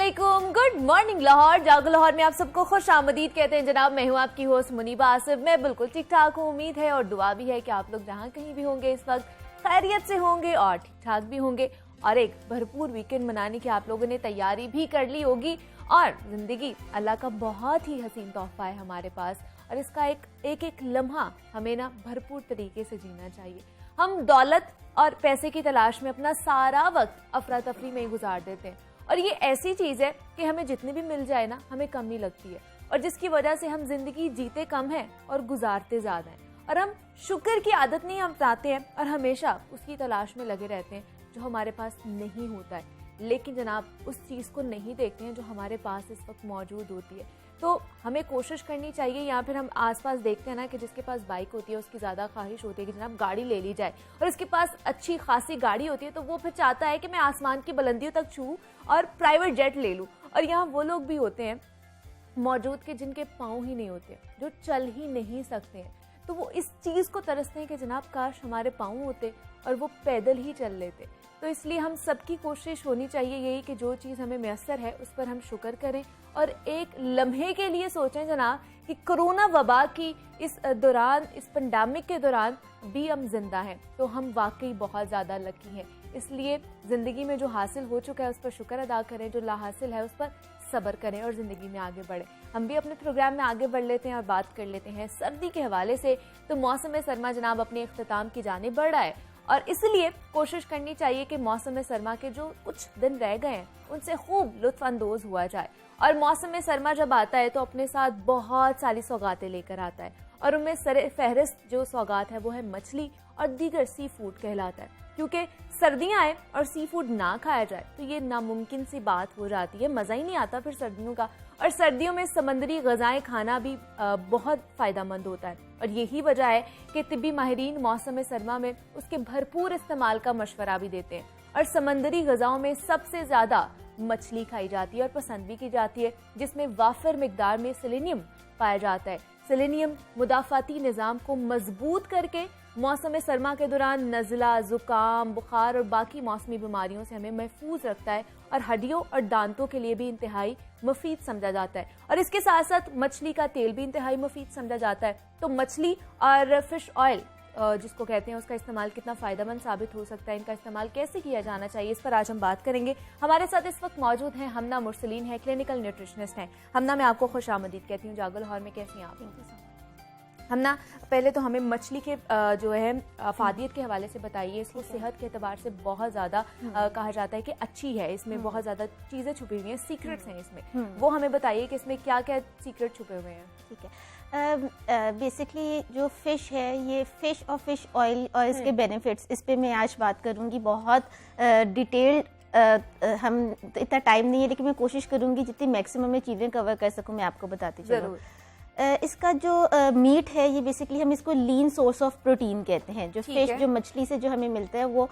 अस्सलामुअलैकुम, good morning Lahore. जागो लाहौर में आप सबको खुश आमदीद कहते हैं जनाब। मैं हूँ आपकी होस्ट मुनीबा आसिफ। मैं बिल्कुल ठीक ठाक हूँ। उम्मीद है और दुआ भी है कि आप लोग जहाँ कहीं भी होंगे इस वक्त खैरियत से होंगे और ठीक ठाक भी होंगे और एक भरपूर वीकेंड मनाने की आप लोगों ने तैयारी भी कर ली होगी। और जिंदगी अल्लाह का बहुत ही हसीन तोहफा है हमारे पास और इसका एक लम्हा हमें ना भरपूर तरीके से जीना चाहिए। हम दौलत और पैसे की तलाश में अपना सारा वक्त अफरा तफरी में ही गुजार देते हैं और ये ऐसी चीज है कि हमें जितनी भी मिल जाए ना हमें कम ही लगती है और जिसकी वजह से हम जिंदगी जीते कम है और गुजारते ज्यादा हैं और हम शुक्र की आदत नहीं अपनाते हैं और हमेशा उसकी तलाश में लगे रहते हैं जो हमारे पास नहीं होता है। लेकिन जनाब उस चीज को नहीं देखते हैं जो हमारे पास इस वक्त मौजूद होती है। तो हमें कोशिश करनी चाहिए, या फिर हम आसपास देखते हैं ना कि जिसके पास बाइक होती है उसकी ज़्यादा ख्वाहिश होती है कि जनाब गाड़ी ले ली जाए और उसके पास अच्छी खासी गाड़ी होती है तो वो फिर चाहता है कि मैं आसमान की बुलंदियों तक छूँ और प्राइवेट जेट ले लूँ। और यहाँ वो लोग भी होते हैं मौजूद के जिनके पाँव ही नहीं होते, जो चल ही नहीं सकते हैं, तो वो इस चीज़ को तरसते हैं कि जनाब काश हमारे पाँव होते और वो पैदल ही चल लेते। तो इसलिए हम सबकी कोशिश होनी चाहिए यही कि जो चीज़ हमें मैसर है उस पर हम शुक्र करें और एक लम्हे के लिए सोचें जनाब कि कोरोना वबा की इस दौरान, इस पेंडेमिक के दौरान भी हम जिंदा हैं तो हम वाकई बहुत ज़्यादा लकी हैं। इसलिए ज़िंदगी में जो हासिल हो चुका है उस पर शुक्र अदा करें, जो ला हासिल है उस पर सब्र करें और ज़िंदगी में आगे बढ़ें। हम भी अपने प्रोग्राम में आगे बढ़ लेते हैं और बात कर लेते हैं सर्दी के हवाले से। तो मौसम सरमा जनाब अपने इख्तिताम की जानिब बढ़ रहा है और इसलिए कोशिश करनी चाहिए कि मौसम सरमा के जो कुछ दिन रह गए हैं उनसे खूब लुत्फ अंदोज हुआ जाए। और मौसम सरमा जब आता है तो अपने साथ बहुत सारी सौगातें लेकर आता है और उनमें सरे फहरिस्त जो सौगात है वो है मछली और दीगर सी फूड कहलाता है, क्योंकि सर्दियां आए और सी फूड ना खाया जाए तो ये नामुमकिन सी बात हो जाती है, मज़ा ही नहीं आता फिर सर्दियों का। और सर्दियों में समंदरी ग़िज़ाएं खाना भी बहुत फ़ायदेमंद होता है और यही वजह है कि तिब्बी माहिरीन मौसम सरमा में उसके भरपूर इस्तेमाल का मशवरा भी देते हैं। और समंदरी ग़िज़ाओं में सबसे ज़्यादा मछली खाई जाती है और पसंद भी की जाती है, जिसमें वाफिर मिकदार में सेलेनियम पाया जाता है। सेलेनियम मुदाफ़ाती निज़ाम को मजबूत करके मौसम सरमा के दौरान नज़ला, ज़ुकाम, बुखार और बाकी मौसमी बीमारियों से हमें महफूज रखता है और हड्डियों और दांतों के लिए भी इंतहाई मुफीद समझा जाता है। और इसके साथ साथ मछली का तेल भी इंतहाई मुफीद समझा जाता है। तो मछली और फिश ऑयल जिसको कहते हैं उसका इस्तेमाल कितना फ़ायदेमंद साबित हो सकता है, इनका इस्तेमाल कैसे किया जाना चाहिए, इस पर आज हम बात करेंगे। हमारे साथ इस वक्त मौजूद हैं हमना मुरसलीन है, क्लिनिकल न्यूट्रिशनिस्ट हैं। हमना, मैं आपको खुश आमदीद कहती हूँ जागो लाहौर में। कैसी हैं आप? हमना, पहले तो हमें मछली के जो है अफादियत के हवाले से बताइए। इसको सेहत के एतबार से बहुत ज़्यादा कहा जाता है कि अच्छी है, इसमें बहुत ज़्यादा चीज़ें छुपी हुई हैं, सीक्रेट्स हैं इसमें, वो हमें बताइए कि इसमें क्या क्या सीक्रेट छुपे हुए हैं। ठीक है, बेसिकली जो फ़िश है ये फ़िश और फ़िश ऑयल और इसके बेनिफिट्स, इस पे मैं आज बात करूँगी बहुत डिटेल्ड। हम इतना टाइम नहीं है लेकिन मैं कोशिश करूँगी जितनी मैक्सिमम में चीज़ें कवर कर सकूँ मैं आपको बताती चलूँ। इसका जो मीट है ये बेसिकली हम इसको लीन सोर्स ऑफ प्रोटीन कहते हैं। जो फिश, जो मछली से जो हमें मिलता है वो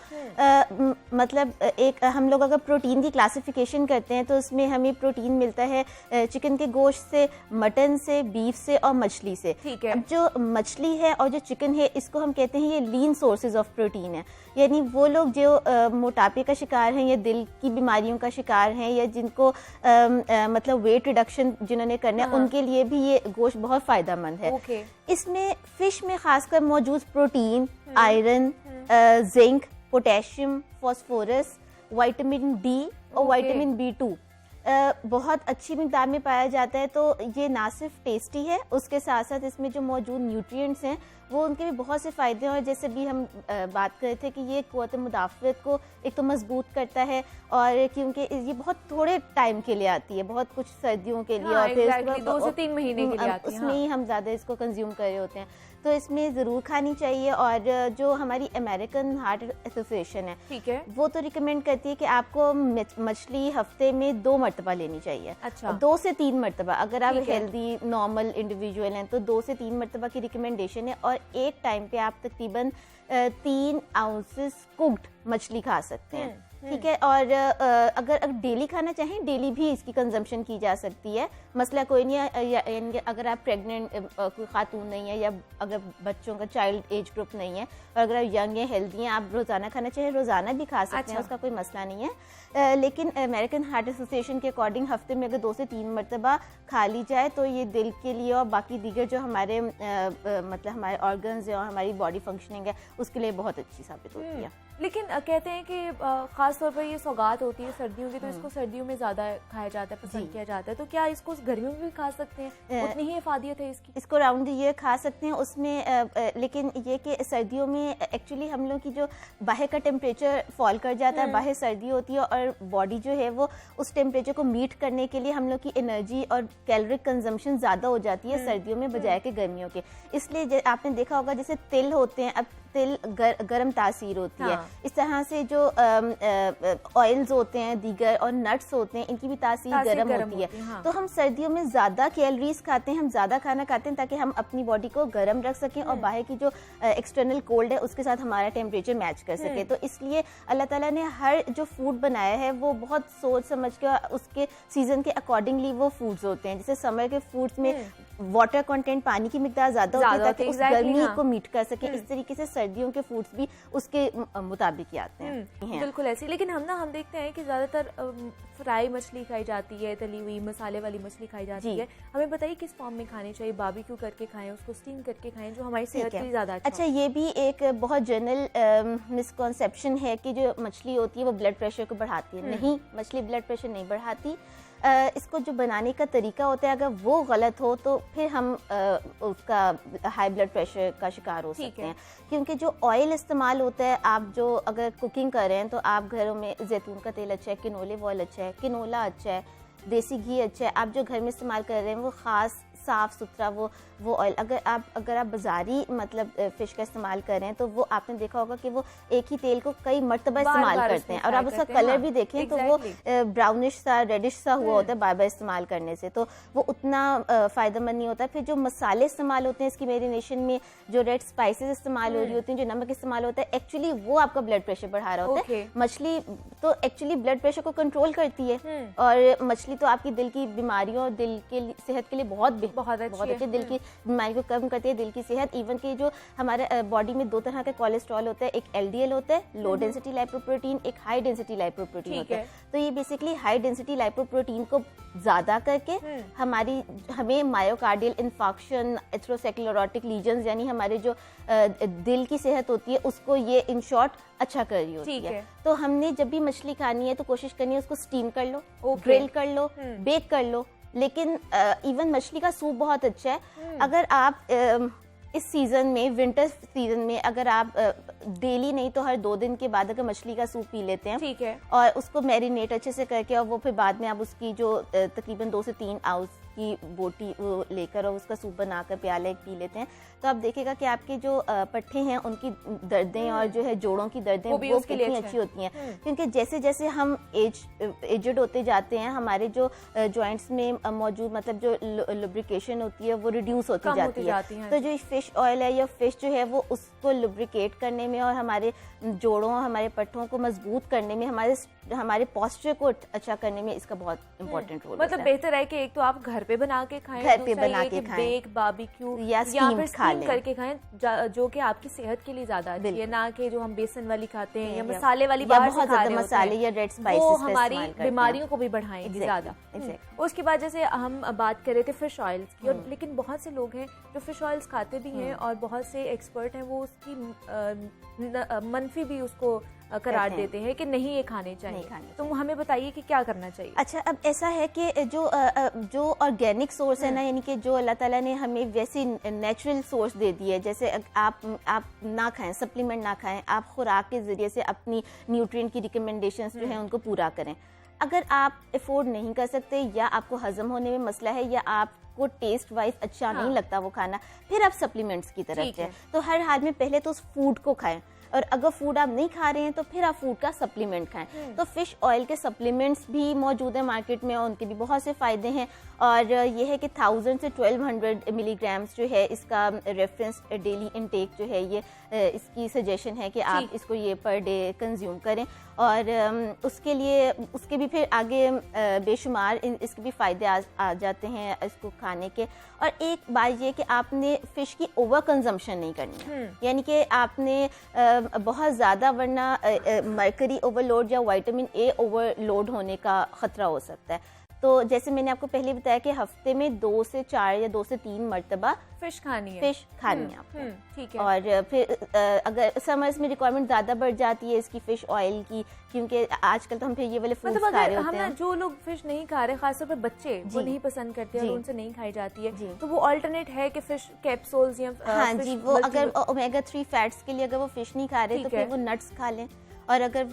मतलब एक हम लोग अगर प्रोटीन की क्लासिफिकेशन करते हैं तो उसमें हमें प्रोटीन मिलता है चिकन के गोश्त से, मटन से, बीफ से और मछली से। ठीक है। अब जो मछली है और जो चिकन है इसको हम कहते हैं ये लीन सोर्सेज ऑफ प्रोटीन है। यानी वो लोग जो मोटापे का शिकार हैं या दिल की बीमारियों का शिकार हैं या जिनको मतलब वेट रिडक्शन जिन्होंने करना है उनके लिए भी ये बहुत फायदेमंद है। इसमें फिश में खासकर मौजूद protein, iron, zinc, potassium, phosphorus, vitamin D और विटामिन B2 बहुत अच्छी मिकदार में पाया जाता है। तो ये ना सिर्फ टेस्टी है, उसके साथ साथ इसमें जो मौजूद न्यूट्रिएंट्स हैं वो उनके भी बहुत से फ़ायदे हैं। और जैसे भी हम बात कर रहे थे कि ये क़ुव्वत मुदाफ़अत को एक तो मजबूत करता है और क्योंकि ये बहुत थोड़े टाइम के लिए आती है, बहुत कुछ सर्दियों के लिए और फिर 2 से 3 महीने के लिए आती है, उसमें ही हम ज़्यादा इसको कंज्यूम कर रहे होते हैं। तो इसमें ज़रूर खानी चाहिए। और जो हमारी अमेरिकन हार्ट एसोसिएशन है, ठीक है, वो तो रिकमेंड करती है कि आपको मछली हफ्ते में 2 मरतबा लेनी चाहिए। अच्छा। 2 से 3 मरतबा, अगर आप हेल्दी नॉर्मल इंडिविजुअल हैं तो 2 से 3 मरतबा की रिकमेंडेशन है। और एक टाइम पे आप तकरीबन 3 आउंसेस कुक्ड मछली खा सकते हैं। ठीक है। और अगर डेली खाना चाहें, डेली भी इसकी कंजम्पशन की जा सकती है, मसला कोई नहीं है। यानी अगर आप प्रेग्नेंट कोई खातून नहीं है, या अगर बच्चों का चाइल्ड एज ग्रुप नहीं है, और अगर आप यंग है, हेल्दी हैं, आप रोज़ाना खाना चाहें, रोज़ाना भी खा सकते हैं, उसका कोई मसला नहीं है। लेकिन अमेरिकन हार्ट एसोसिएशन के अकॉर्डिंग हफ्ते में अगर 2 से 3 मरतबा खा ली जाए तो ये दिल के लिए और बाकी दीगर जो हमारे मतलब हमारे ऑर्गन्स और हमारी बॉडी फंक्शनिंग है उसके लिए बहुत अच्छी साबित होती है। लेकिन कहते हैं कि खास तौर पर ये सौगात होती है सर्दियों की, तो इसको सर्दियों में ज़्यादा खाया जाता है, पसंद किया जाता है, तो क्या इसको गर्मियों में भी खा सकते हैं? उतनी ही इफादियत है इसकी? इसको राउंड द ईयर खा सकते हैं उसमें, लेकिन ये कि सर्दियों में एक्चुअली हम लोग की जो बाहर का टेम्परेचर फॉल कर जाता है, बाहर सर्दी होती है और बॉडी जो है वो उस टेम्परेचर को मीट करने के लिए हम लोग की एनर्जी और कैलोरिक कंजम्पशन ज़्यादा हो जाती है सर्दियों में बजाय के गर्मियों के। इसलिए आपने देखा होगा जैसे तिल होते हैं, अब तिल गर्म तासीर होती है, इस तरह से जो ऑयल्स होते हैं दीगर और नट्स होते हैं, इनकी भी तासीर गर्म होती है। तो हम सर्दियों में ज़्यादा कैलोरीज खाते हैं, हम ज़्यादा खाना खाते हैं ताकि हम अपनी बॉडी को गर्म रख सकें और बाहर की जो एक्सटर्नल कोल्ड है उसके साथ हमारा टेम्परेचर मैच कर सके। तो इसलिए अल्लाह ताला ने हर जो फूड बनाया है वो बहुत सोच समझ के उसके सीजन के अकॉर्डिंगली वो फूड्स होते हैं। जैसे समर के फूड्स में वाटर कंटेंट, पानी की मिकदार ज़्यादा होती है ताकि उस गर्मी को मीट कर सके। इस तरीके से सर्दियों के फूड्स भी उसके मुताबिक ही आते हैं। बिल्कुल ऐसे। लेकिन हम देखते हैं कि ज़्यादातर फ्राई मछली खाई जाती है, तली हुई मसाले वाली मछली खाई जाती है। हमें बताइए किस फॉर्म में खानी चाहिए? बारबेक्यू करके खाएं, उसको स्टीम करके खाएं, जो हमारी सेहत के लिए ज़्यादा अच्छा। ये भी एक बहुत जनरल मिसकॉन्सेप्शन है कि जो मछली होती है वो ब्लड प्रेशर को बढ़ाती है। नहीं, मछली ब्लड प्रेशर नहीं बढ़ाती। इसको जो बनाने का तरीका होता है अगर वो गलत हो तो फिर हम उसका हाई ब्लड प्रेशर का शिकार हो सकते हैं। क्योंकि जो ऑयल इस्तेमाल होता है, आप जो अगर कुकिंग कर रहे हैं तो आप घरों में जैतून का तेल अच्छा है, किनोले ऑयल अच्छा है, किनोला अच्छा है, देसी घी अच्छा है, आप जो घर में इस्तेमाल कर रहे हैं वो ख़ास साफ़ सुथरा वो ऑयल। अगर आप बाज़ारी मतलब फ़िश का इस्तेमाल कर रहे हैं तो वो आपने देखा होगा कि वो एक ही तेल को कई मरतबा इस्तेमाल करते हैं और आप उसका कलर भी देखें तो वो ब्राउनिश सा, रेडिश सा हुआ होता है बार बार इस्तेमाल करने से, तो वो उतना फ़ायदेमंद नहीं होता। फिर जो मसाले इस्तेमाल होते हैं इसकी मैरिनेशन में, जो रेड स्पाइसेस इस्तेमाल हो रही होती हैं, जो नमक इस्तेमाल होता है, एक्चुअली वो आपका ब्लड प्रेशर बढ़ा रहा होता है। मछली तो एक्चुअली ब्लड प्रेशर को कंट्रोल करती है और मछली तो आपकी दिल की बीमारियों और दिल के सेहत के लिए बहुत अच्छी दिल की बीमारी को कम करती है, दिल की सेहत। इवन कि जो हमारे बॉडी में 2 तरह का कोलेस्ट्रॉल होता है, एक LDL होता है, लो डेंसिटी लाइपोप्रोटीन, एक हाई डेंसिटी लाइपोप्रोटीन होता है। तो ये बेसिकली हाई डेंसिटी लाइपोप्रोटीन को ज्यादा करके हमें मायोकार्डियल इन्फाक्शन, एथेरोस्क्लेरोटिक लीजन्स यानी हमारे जो दिल की सेहत होती है उसको ये इन शॉर्ट अच्छा कर रही होती है। तो हमने जब भी मछली खानी है तो कोशिश करनी है उसको स्टीम कर लो, ग्रिल कर लो, बेक कर लो। लेकिन इवन मछली का सूप बहुत अच्छा है। अगर आप इस सीज़न में, विंटर सीजन में, अगर आप डेली नहीं तो हर 2 दिन के बाद अगर मछली का सूप पी लेते हैं, ठीक है, और उसको मैरिनेट अच्छे से करके और वो फिर बाद में आप उसकी जो तकरीबन 2 से 3 आउंस की बोटी वो लेकर और उसका सूप बनाकर प्याले पी लेते हैं तो आप देखेगा कि आपके जो पट्टे हैं उनकी दर्दें और जो है जोड़ों की दर्दें वो कितनी अच्छी होती हैं। क्योंकि जैसे जैसे हम एजड होते जाते हैं हमारे जो जॉइंट्स में मौजूद मतलब जो लुब्रिकेशन होती है वो रिड्यूस होती जाती है। तो जो फिश ऑयल है या फिश जो है वो उसको लुब्रिकेट करने में और हमारे जोड़ों, हमारे पट्टों को मजबूत करने में, हमारे पोस्चर को अच्छा करने में इसका बहुत इंपॉर्टेंट रोल मतलब बेहतर है कि एक तो आप घर पे बना के खाएं, घर पे बना के खाएं, बेक, बारबेक्यू या फिर स्टीम करके खाएं, जो कि आपकी सेहत के लिए ज्यादा अच्छी है, ना कि जो हम बेसन वाली खाते हैं या मसाले वाली बाहर से खा रहे मसाले या रेड स्पाइसेस वो हमारी बीमारियों को भी बढ़ाएंगे ज्यादा। उसके बाद जैसे हम बात कर रहे थे फिश ऑयल्स की, और लेकिन बहुत से लोग हैं जो फिश ऑयल्स खाते भी हैं और बहुत से एक्सपर्ट हैं वो उसकी मनफी भी उसको करार देते हैं कि नहीं ये खाने चाहिए। तो हमें बताइए कि क्या करना चाहिए। अच्छा, अब ऐसा है कि जो ऑर्गेनिक सोर्स है ना, यानी कि जो अल्लाह ताला ने हमें वैसी नेचुरल सोर्स दे दी है, जैसे आप ना खाएं, सप्लीमेंट ना खाएं, आप खुराक के जरिए से अपनी न्यूट्रिएंट की रिकमेंडेशंस जो हैं उनको पूरा करें। अगर आप अफोर्ड नहीं कर सकते या आपको हजम होने में मसला है या आपको टेस्ट वाइज अच्छा नहीं लगता वो खाना, फिर आप सप्लीमेंट्स की तरफ जाएं। तो हर हाल में पहले तो उस फूड को खाएं। और अगर फूड आप नहीं खा रहे हैं तो फिर आप फूड का सप्लीमेंट खाएं। तो फिश ऑयल के सप्लीमेंट्स भी मौजूद है मार्केट में और उनके भी बहुत से फ़ायदे हैं। और ये है कि 1000 से 1200 मिलीग्राम्स जो है इसका रेफरेंस डेली इनटेक जो है ये इसकी सजेशन है कि आप इसको ये पर डे कंज्यूम करें। और उसके लिए उसके भी फिर आगे बेशुमार इसके भी फ़ायदे आ जाते हैं इसको खाने के। और एक बात ये कि आपने फ़िश की ओवर कंजम्पशन नहीं करनी है, यानी कि आपने बहुत ज़्यादा, वरना मर्करी ओवरलोड या विटामिन ए ओवरलोड होने का ख़तरा हो सकता है। तो जैसे मैंने आपको पहले बताया कि हफ्ते में 2 से 4 या 2 से 3 मरतबा फिश खानी है आपको। ठीक है। और फिर अगर समर्स में रिक्वायरमेंट ज़्यादा बढ़ जाती है इसकी फ़िश ऑयल की, क्योंकि आजकल तो हम फिर ये वाले फूड्स मतलब खा रहे होते हम हैं। जो लोग फिश नहीं खा रहे, खासतौर पर बच्चे, वो नहीं पसंद करते और उनसे नहीं खाई जाती है, जी। तो वो अल्टरनेट है कि फिश कैप्सूल्स या हाँ जी, वो अगर ओमेगा 3 फैट्स के लिए अगर वो फिश नहीं खा रहे तो फिर वो नट्स खा लें। और अगर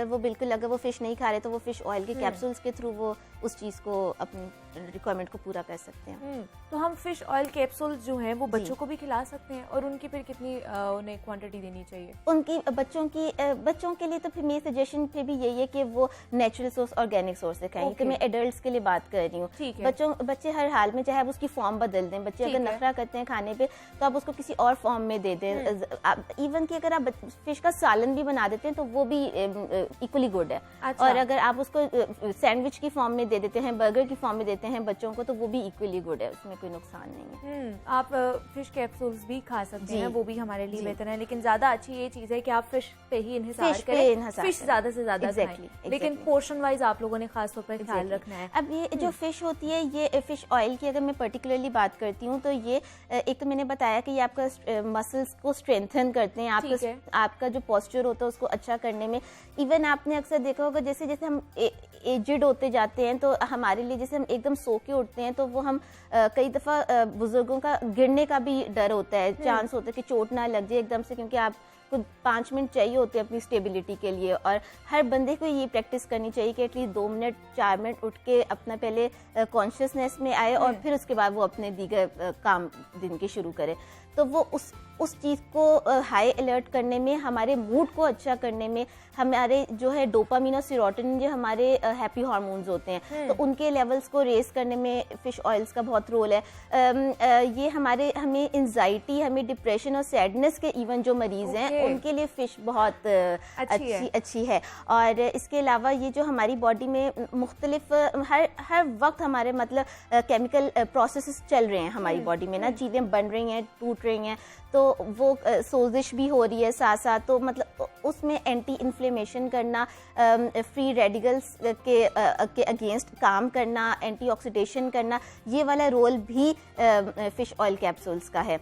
वो बिल्कुल अगर वो फिश नहीं खा रहे तो वो फिश ऑयल के कैप्सूल्स के थ्रू वो उस चीज़ को अपनी रिक्वायरमेंट को पूरा कर सकते हैं। तो हम फिश ऑयल कैप्सूल्स जो हैं वो बच्चों को भी खिला सकते हैं, और उनकी फिर कितनी उन्हें क्वांटिटी देनी चाहिए? उनकी बच्चों के लिए तो फिर मेरी सजेशन फिर भी यही है कि वो नेचुरल सोर्स, ऑर्गेनिक सोर्स से खाएं। तो मैं एडल्ट्स के लिए बात कर रही हूँ। बच्चे हर हाल में चाहे आप उसकी फॉर्म बदल दें, बच्चे अगर नखरा करते हैं खाने पे तो आप उसको किसी और फॉर्म में दे दें। इवन कि अगर आप फिश का सालन भी बना देते हैं तो वो भी इक्वली गुड है। अच्छा। और अगर आप उसको सैंडविच की फॉर्म में दे देते हैं, बर्गर की फॉर्म में देते हैं बच्चों को, तो वो भी इक्वली गुड है, उसमें कोई नुकसान नहीं है। आप फिश कैप्सूल्स भी खा सकते हैं, वो भी हमारे लिए बेहतर है, लेकिन ज्यादा अच्छी ये चीज है कि आप फिश पे ही इन्हिसार करें, फिश ज्यादा से ज्यादा खाएं। लेकिन पोर्शन वाइज आप लोगों ने खास तौर पर ख्याल रखना है। अब ये जो फिश होती है, ये फिश ऑयल की अगर मैं पर्टिकुलरली बात करती हूँ तो ये एक तो मैंने बताया कि ये आपका मसल्स को स्ट्रेंथन करते हैं, आपका जो पोस्चर होता है उसको अच्छा करने में। इवन आपने अक्सर देखा होगा जैसे जैसे हम एजिड होते जाते हैं तो हमारे लिए, जैसे हम एकदम सो के उठते हैं तो वो हम कई दफ़ा बुजुर्गों का गिरने का भी डर होता है, चांस होता है कि चोट ना लग जाए एकदम से, क्योंकि आपको 5 मिनट चाहिए होते हैं अपनी स्टेबिलिटी के लिए। और हर बंदे को ये प्रैक्टिस करनी चाहिए कि एटलीस्ट 2 मिनट 4 मिनट उठ के अपना पहले कॉन्शियसनेस में आए और फिर उसके बाद वो अपने दीगर काम दिन के शुरू करे। तो वो उस चीज़ को हाई अलर्ट करने में, हमारे मूड को अच्छा करने में, हमारे जो है डोपामिन और सेरोटोनिन जो हमारे हैप्पी हार्मोन्स होते हैं, तो उनके लेवल्स को रेस करने में फ़िश ऑयल्स का बहुत रोल है। ये हमें एंजाइटी, हमें डिप्रेशन और सैडनेस के इवन जो मरीज़ हैं उनके लिए फ़िश बहुत अच्छी है। और इसके अलावा ये जो हमारी बॉडी में मुख्तलिफ हर वक्त हमारे मतलब केमिकल प्रोसेसेस चल रहे हैं हमारी बॉडी में ना, चीज़ें बन रही हैं, टूट रही हैं, तो वो सोजिश भी हो रही है साथ साथ। तो मतलब उसमें एंटी इन्फ्लेमेशन करना, फ्री रेडिकल्स के अगेंस्ट काम करना, एंटीऑक्सीडेशन करना, ये वाला रोल भी फिश ऑयल कैप्सूल्स का है।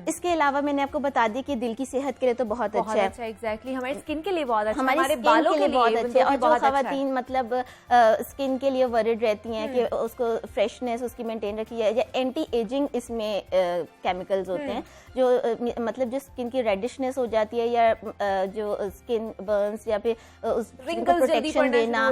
इसके अलावा मैंने आपको बता दी कि दिल की सेहत के लिए तो बहुत अच्छा है। एग्जैक्टली, हमारी स्किन के लिए बहुत अच्छा, हमारे बालों के लिए बहुत अच्छे। और जो खवातीन मतलब स्किन के लिए वरिड रहती हैं कि उसको फ्रेशनेस उसकी मेंटेन रखी जाए, या एंटी एजिंग इसमें केमिकल्स होते हैं जो मतलब जो स्किन की रेडिशनेस हो जाती है, या जो स्किन बर्न्स या फिर रिंकल्स प्रोटेक्शन देना,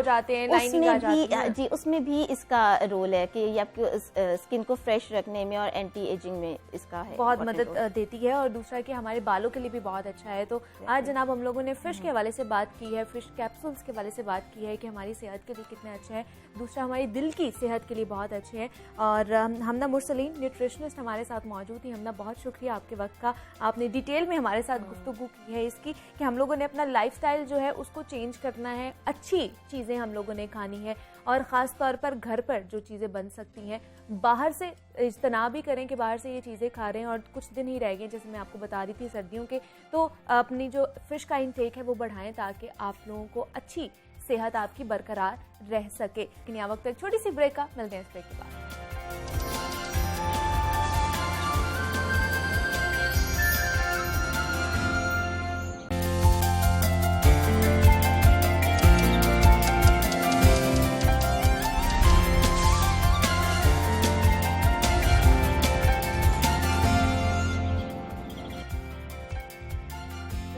उसमें भी इसका रोल है कि ये आपकी स्किन को फ्रेश रखने में और एंटी एजिंग में इसका है, बहुत मदद देती है। और दूसरा कि हमारे बालों के लिए भी बहुत अच्छा है। तो आज जनाब हम लोगों ने फिश के हवाले से बात की है, फिश कैप्सूल्स के हवाले से बात की है कि हमारी सेहत के लिए कितने अच्छे हैं, दूसरा हमारी दिल की सेहत के लिए बहुत अच्छे हैं। और हमना मुरसलीन न्यूट्रिशनिस्ट हमारे साथ मौजूद थी। हमना बहुत शुक्रिया आपके वक्त का, आपने डिटेल में हमारे साथ गुफ्तगू की है इसकी कि हम लोगों ने अपना लाइफस्टाइल जो है उसको चेंज करना है, अच्छी चीज़ें हम लोगों ने खानी है, और ख़ास तौर पर घर पर जो चीज़ें बन सकती हैं, बाहर से इज्तनाब भी करें कि बाहर से ये चीज़ें खा रहे हैं। और कुछ दिन ही रह गए जैसे मैं आपको बता रही थी सर्दियों के, तो अपनी जो फ़िश का इंटेक है वो बढ़ाएं ताकि आप लोगों को अच्छी सेहत आपकी बरकरार रह सके। लेकिन यहाँ वक्त एक छोटी सी ब्रेक का, मिलते हैं इस ब्रेक के बाद।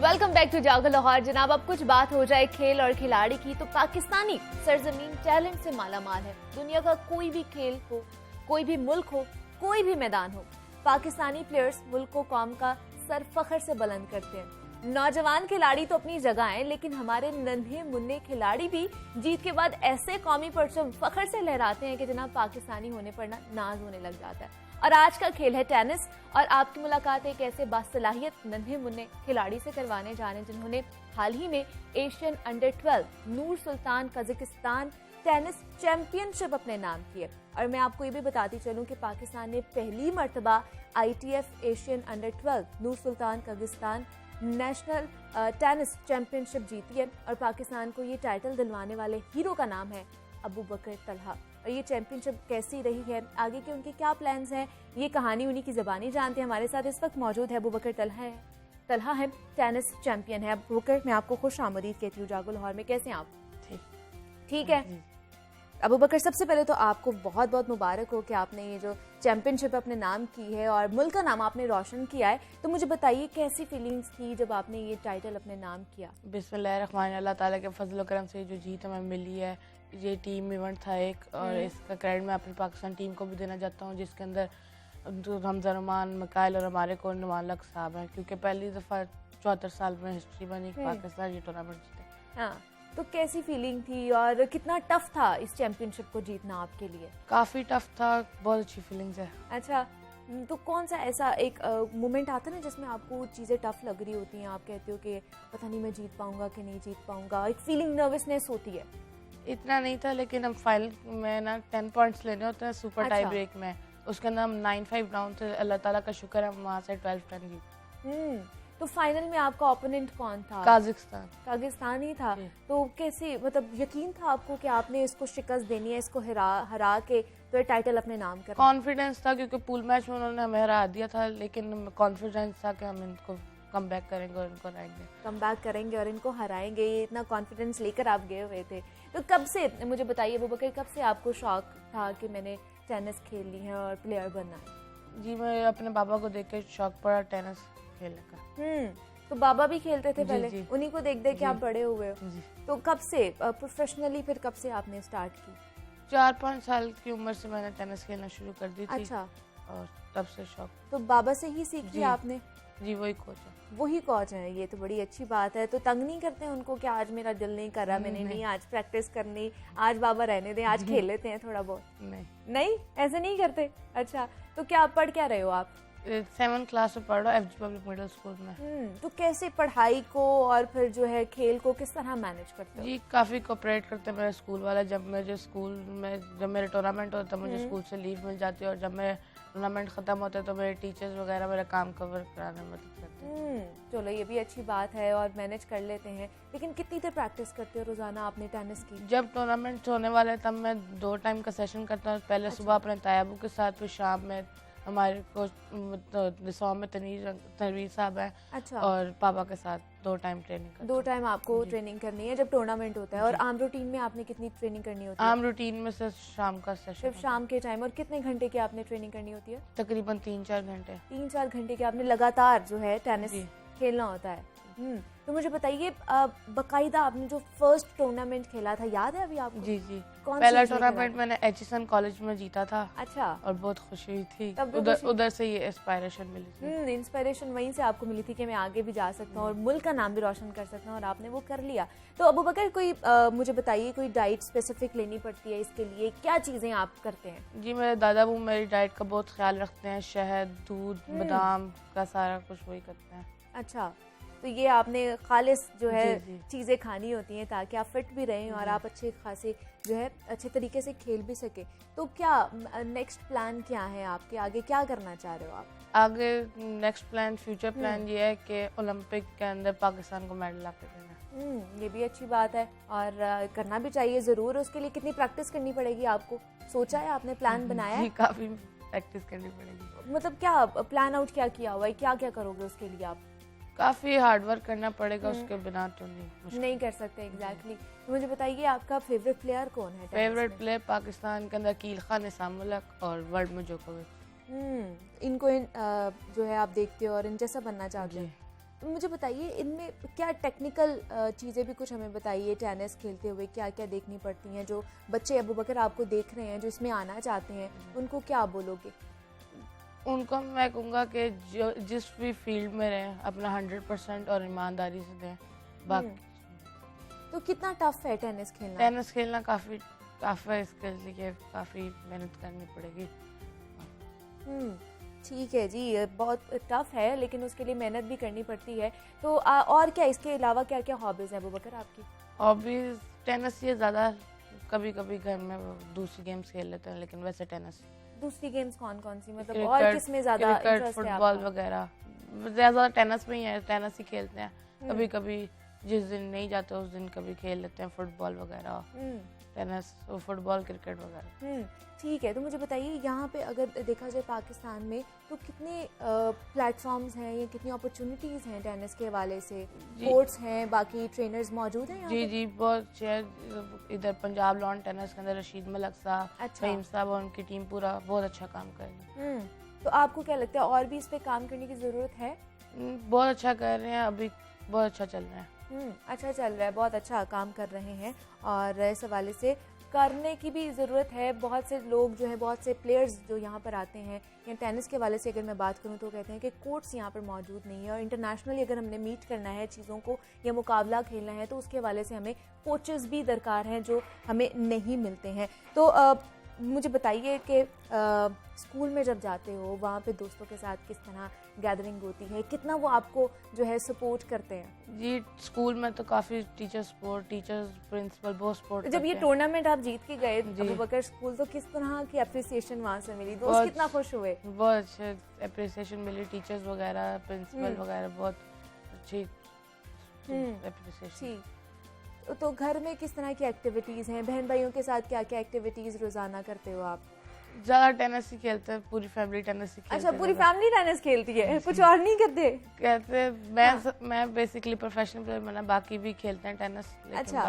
वेलकम बैक टू जागो लाहौर। जनाब, अब कुछ बात हो जाए खेल और खिलाड़ी की, तो पाकिस्तानी सरजमीन टैलेंट से मालामाल है। दुनिया का कोई भी खेल हो, कोई भी मुल्क हो, कोई भी मैदान हो, पाकिस्तानी प्लेयर्स मुल्क को कौम का सर फख्र से बुलंद करते हैं। नौजवान खिलाड़ी तो अपनी जगह हैं, लेकिन हमारे नन्हे मुन्ने खिलाड़ी भी जीत के बाद ऐसे कौमी परचम फखर से लहराते हैं कि जनाब पाकिस्तानी होने पर ना नाज होने लग जाता है। और आज का खेल है टेनिस, और आपकी मुलाकात एक ऐसे बासलाहियत नन्हे मुन्ने खिलाड़ी से करवाने जा रहे हैं जिन्होंने हाल ही में एशियन अंडर 12 नूर सुल्तान कजाकिस्तान टेनिस चैंपियनशिप अपने नाम की है। और मैं आपको ये भी बताती चलूं कि पाकिस्तान ने पहली मर्तबा ITF एशियन अंडर 12 नूर सुल्तान कजाकिस्तान नेशनल टेनिस चैंपियनशिप जीती है, और पाकिस्तान को ये टाइटल दिलवाने वाले हीरो का नाम है अबू बकर तलहा। और ये चैंपियनशिप कैसी रही है, आगे के उनके क्या प्लान्स हैं, ये कहानी उन्हीं की ज़बानी जानते हैं। हमारे साथ इस वक्त मौजूद है अबू बकर तलहा है टेनिस चैंपियन है। अबू बकर, मैं आपको खुश आमदीद कहती हूँ जागो लाहौर में। कैसे हैं आप? ठीक है। अबू बकर, सबसे पहले तो आपको बहुत बहुत मुबारक हो कि आपने ये जो चैंपियनशिप अपने नाम की है और मुल्क का नाम आपने रोशन किया है। तो मुझे बताइए कैसी फीलिंग्स थी जब आपने ये टाइटल अपने नाम किया? बिस्मिल्लाहिर्रहमानिर्रहीम, अल्लाह ताला के फजल व करम से जो जीत हमें मिली है, ये टीम इवेंट था एक, और इसका क्रेडिट मैं अपनी पाकिस्तान टीम को भी देना चाहता हूँ, जिसके अंदर हमजा रमान, मकाइल और हमारे को नुमान साहब हैं, क्योंकि पहली दफ़ा 74 साल में हिस्ट्री बनी पाकिस्तान ये टूर्नामेंट जीते। हाँ, तो कैसी फीलिंग थी और कितना टफ था इस चैंपियनशिप को जीतना आपके लिए? काफ़ी टफ था, बहुत अच्छी फीलिंग्स है। अच्छा, तो कौन सा ऐसा एक मोमेंट आता है ना जिसमें आपको चीज़ें टफ लग रही होती हैं, आप कहते हो कि पता नहीं मैं जीत पाऊंगा कि नहीं जीत पाऊंगा, एक फीलिंग नर्वसनेस होती है? इतना नहीं था, लेकिन हम फाइनल में ना 10 पॉइंट्स लेने होते हैं सुपर टाई ब्रेक में, उसके अंदर हम 9-5 राउंड थे, अल्लाह ताला का शुक्र है हम वहाँ से 12-10 जीते। तो फाइनल में आपका ओपोनेंट कौन था? काजाकिस्तान ही था। तो कैसे, मतलब यकीन था आपको कि आपने इसको शिकस्त देनी है, इसको हरा के तो टाइटल अपने नाम करना? कॉन्फिडेंस था, क्योंकि पूल मैच में उन्होंने हमें हरा दिया था, लेकिन कॉन्फिडेंस था कि हम इनको कम बैक करेंगे और इनको हराएंगे। कम बैक करेंगे और इनको हराएंगे, ये इतना कॉन्फिडेंस लेकर आप गए हुए थे। तो कब से, मुझे बताइए अबू बकर, कब से आपको शौक था कि मैंने टेनिस खेल ली है और प्लेयर बनना है? जी, मैं अपने पापा को देख के शौक पड़ा टेनिस खेलने का। तो बाबा भी खेलते थे पहले? जी। उन्हीं को देख देख के आप बड़े हुए हो। तो कब से प्रोफेशनली, फिर कब से आपने स्टार्ट की? 4-5 साल की उम्र से मैंने टेनिस खेलना शुरू कर दी थी। अच्छा, और तब से शौक। तो बाबा से ही सीख लिया आपने? जी, वही कोच है। वही कोच है, ये तो बड़ी अच्छी बात है। तो तंग नहीं करते हैं उनको कि आज मेरा दिल नहीं कर रहा, मैंने नहीं आज प्रैक्टिस करनी, आज बाबा रहने दें, आज खेल लेते हैं थोड़ा बहुत? नहीं, ऐसे नहीं करते? अच्छा, तो क्या पढ़ क्या रहे हो आप? 7th क्लास में पढ़ रहा हूँ FG पब्लिक मिडिल स्कूल में। तो कैसे पढ़ाई को और फिर जो है खेल को किस तरह मैनेज करते हो? जी, काफ़ी कोऑपरेट करते हैं मेरे स्कूल वाले। जब मेरे टूर्नामेंट होता है मुझे स्कूल से लीव मिल जाती है, और जब मेरे टूर्नामेंट ख़त्म होते हैं तो मेरे टीचर्स वगैरह मेरा काम कवर कराने में मदद करते हैं। चलो, ये भी अच्छी बात है और मैनेज कर लेते हैं। लेकिन कितनी देर प्रैक्टिस करते हो रोजाना आपने टेनिस की? जब टूर्नामेंट होने वाले तब मैं 2 टाइम का सेशन करता हूँ। पहले सुबह अपने तायाबू के साथ, फिर शाम में हमारे कोच निसाम में तनवीर साहब हैं। अच्छा। और पापा के साथ 2 टाइम ट्रेनिंग करते हैं। 2 टाइम आपको ट्रेनिंग करनी है जब टूर्नामेंट होता है। और आम रूटीन में आपने कितनी ट्रेनिंग करनी होती है? आम रूटीन में सिर्फ शाम का सेशन। सिर्फ शाम के टाइम। और कितने घंटे की आपने ट्रेनिंग करनी होती है? तकरीबन 3-4 घंटे। 3-4 घंटे के आपने लगातार जो है टेनिस खेलना होता है। तो मुझे बताइए, बकायदा आपने जो फर्स्ट टूर्नामेंट खेला था याद है अभी आपको? जी। पहला टूर्नामेंट मैंने एचिसन कॉलेज में जीता था। अच्छा। और बहुत खुशी हुई थी, उधर उधर से ये इंस्पिरेशन मिली थी। इंस्पिरेशन वहीं से आपको मिली थी कि मैं आगे भी जा सकता हूँ और मुल्क का नाम भी रोशन कर सकता हूँ, और आपने वो कर लिया। तो अबू बकर, कोई मुझे बताइए, कोई डाइट स्पेसिफिक लेनी पड़ती है इसके लिए? क्या चीज़ें आप करते हैं? जी, मेरे दादा वो मेरी डाइट का बहुत ख्याल रखते हैं। शहद, दूध, बादाम का सारा कुछ वही करते हैं। अच्छा, तो ये आपने खालिस जो है चीज़ें खानी होती हैं ताकि आप फिट भी रहें और आप अच्छे खासे जो है अच्छे तरीके से खेल भी सके। तो क्या नेक्स्ट प्लान क्या है आपके? आगे क्या करना चाह रहे हो आप? आगे नेक्स्ट प्लान, फ्यूचर प्लान ये है कि ओलंपिक के अंदर पाकिस्तान को मेडल ला के देना। ये भी अच्छी बात है और करना भी चाहिए ज़रूर। उसके लिए कितनी प्रैक्टिस करनी पड़ेगी आपको? सोचा है आपने, प्लान बनाया है? काफ़ी प्रैक्टिस करनी पड़ेगी। मतलब क्या प्लान आउट क्या किया हुआ है, क्या क्या करोगे उसके लिए आप? काफ़ी हार्ड वर्क करना पड़ेगा, उसके बिना तो नहीं कर सकते। एग्जैक्टली। तो मुझे बताइए, आपका फेवरेट प्लेयर कौन है? फेवरेट प्लेयर पाकिस्तान के अंदर अकील खान, निसाम उल-हक और वर्ल्ड में जोकोविच। इनको जो है आप देखते हो और इन जैसा बनना चाहते हैं। तो मुझे बताइए, इनमें क्या टेक्निकल चीज़ें भी कुछ हमें बताइए, टेनिस खेलते हुए क्या क्या देखनी पड़ती हैं? जो बच्चे अबू बकर आपको देख रहे हैं, जो इसमें आना चाहते हैं, उनको क्या बोलोगे? उनको मैं कहूँगा कि जो जिस भी फील्ड में रहें अपना 100% और ईमानदारी से दें। बाकी तो कितना टफ है टेनिस खेलना? टेनिस खेलना काफ़ी टफ है, इसके लिए काफ़ी मेहनत करनी पड़ेगी। ठीक है जी, ये बहुत टफ है लेकिन उसके लिए मेहनत भी करनी पड़ती है। तो और क्या इसके अलावा क्या क्या हॉबीज़ हैं अबू बकर आपकी? हॉबीज़ टेनिस ये ज़्यादा, कभी कभी घर में दूसरी गेम्स खेल लेते हैं, लेकिन वैसे टेनिस। दूसरी गेम्स कौन कौन सी, मतलब और किस में ज़्यादा इंटरेस्ट है फुटबॉल आपका? वगैरह ज़्यादा टेनिस में ही है, टेनिस ही खेलते हैं। कभी कभी जिस दिन नहीं जाते उस दिन कभी खेल लेते हैं फुटबॉल वगैरह, टेनिस, फुटबॉल, क्रिकेट वगैरह। ठीक है, तो मुझे बताइए यहाँ पे अगर देखा जाए पाकिस्तान में तो कितने प्लेटफॉर्म्स हैं या कितनी अपॉर्चुनिटीज़ हैं टेनिस के हवाले से? कोर्ट्स हैं, बाकी ट्रेनर्स मौजूद हैं यहाँ जी पे? जी बहुत अच्छे। इधर पंजाब लॉन टेनिस के अंदर रशीद मलक साहब, अच्छा। फहीम साहब और उनकी टीम पूरा बहुत अच्छा काम कर रही है। तो आपको क्या लगता है और भी इस पे काम करने की ज़रूरत है? बहुत अच्छा कर रहे हैं, अभी बहुत अच्छा चल रहा है। अच्छा चल रहा है, बहुत अच्छा काम कर रहे हैं और इस हवाले से करने की भी ज़रूरत है। बहुत से लोग जो है, बहुत से प्लेयर्स जो यहाँ पर आते हैं या टेनिस के हवाले से अगर मैं बात करूँ तो कहते हैं कि कोर्ट्स यहाँ पर मौजूद नहीं है और इंटरनेशनली अगर हमने मीट करना है चीज़ों को या मुकाबला खेलना है तो उसके हवाले से हमें कोचेस भी दरकार हैं जो हमें नहीं मिलते हैं। तो मुझे बताइए कि स्कूल में जब जाते हो वहाँ पे दोस्तों के साथ किस तरह गैदरिंग होती है, कितना वो आपको जो है सपोर्ट करते हैं? जी स्कूल में तो काफ़ी टीचर्स, प्रिंसिपल बहुत सपोर्ट जब ये टूर्नामेंट आप जीत के गए जी। अबू बकर स्कूल, तो किस तरह की अप्रिसिएशन वहाँ से मिली? दोस्त कितना खुश हुए? बहुत अच्छे अप्रिसिएशन मिली, टीचर्स वगैरह, प्रिंसिपल वगैरह बहुत अच्छी अप्रिसिएशन। तो घर में किस तरह की एक्टिविटीज़ हैं? बहन भाइयों के साथ क्या क्या एक्टिविटीज़ रोज़ाना करते हो आप? ज़्यादा टेनिस ही खेलते हैं, पूरी फैमिली टेनिस ही खेलते अच्छा, हैं। पूरी फैमिली टेनिस खेलती है, कुछ और नहीं करते? कहते मैं बेसिकली प्रोफेशनल प्लेयर बना, बाकी भी खेलते हैं टेनिस, लेकिन अच्छा,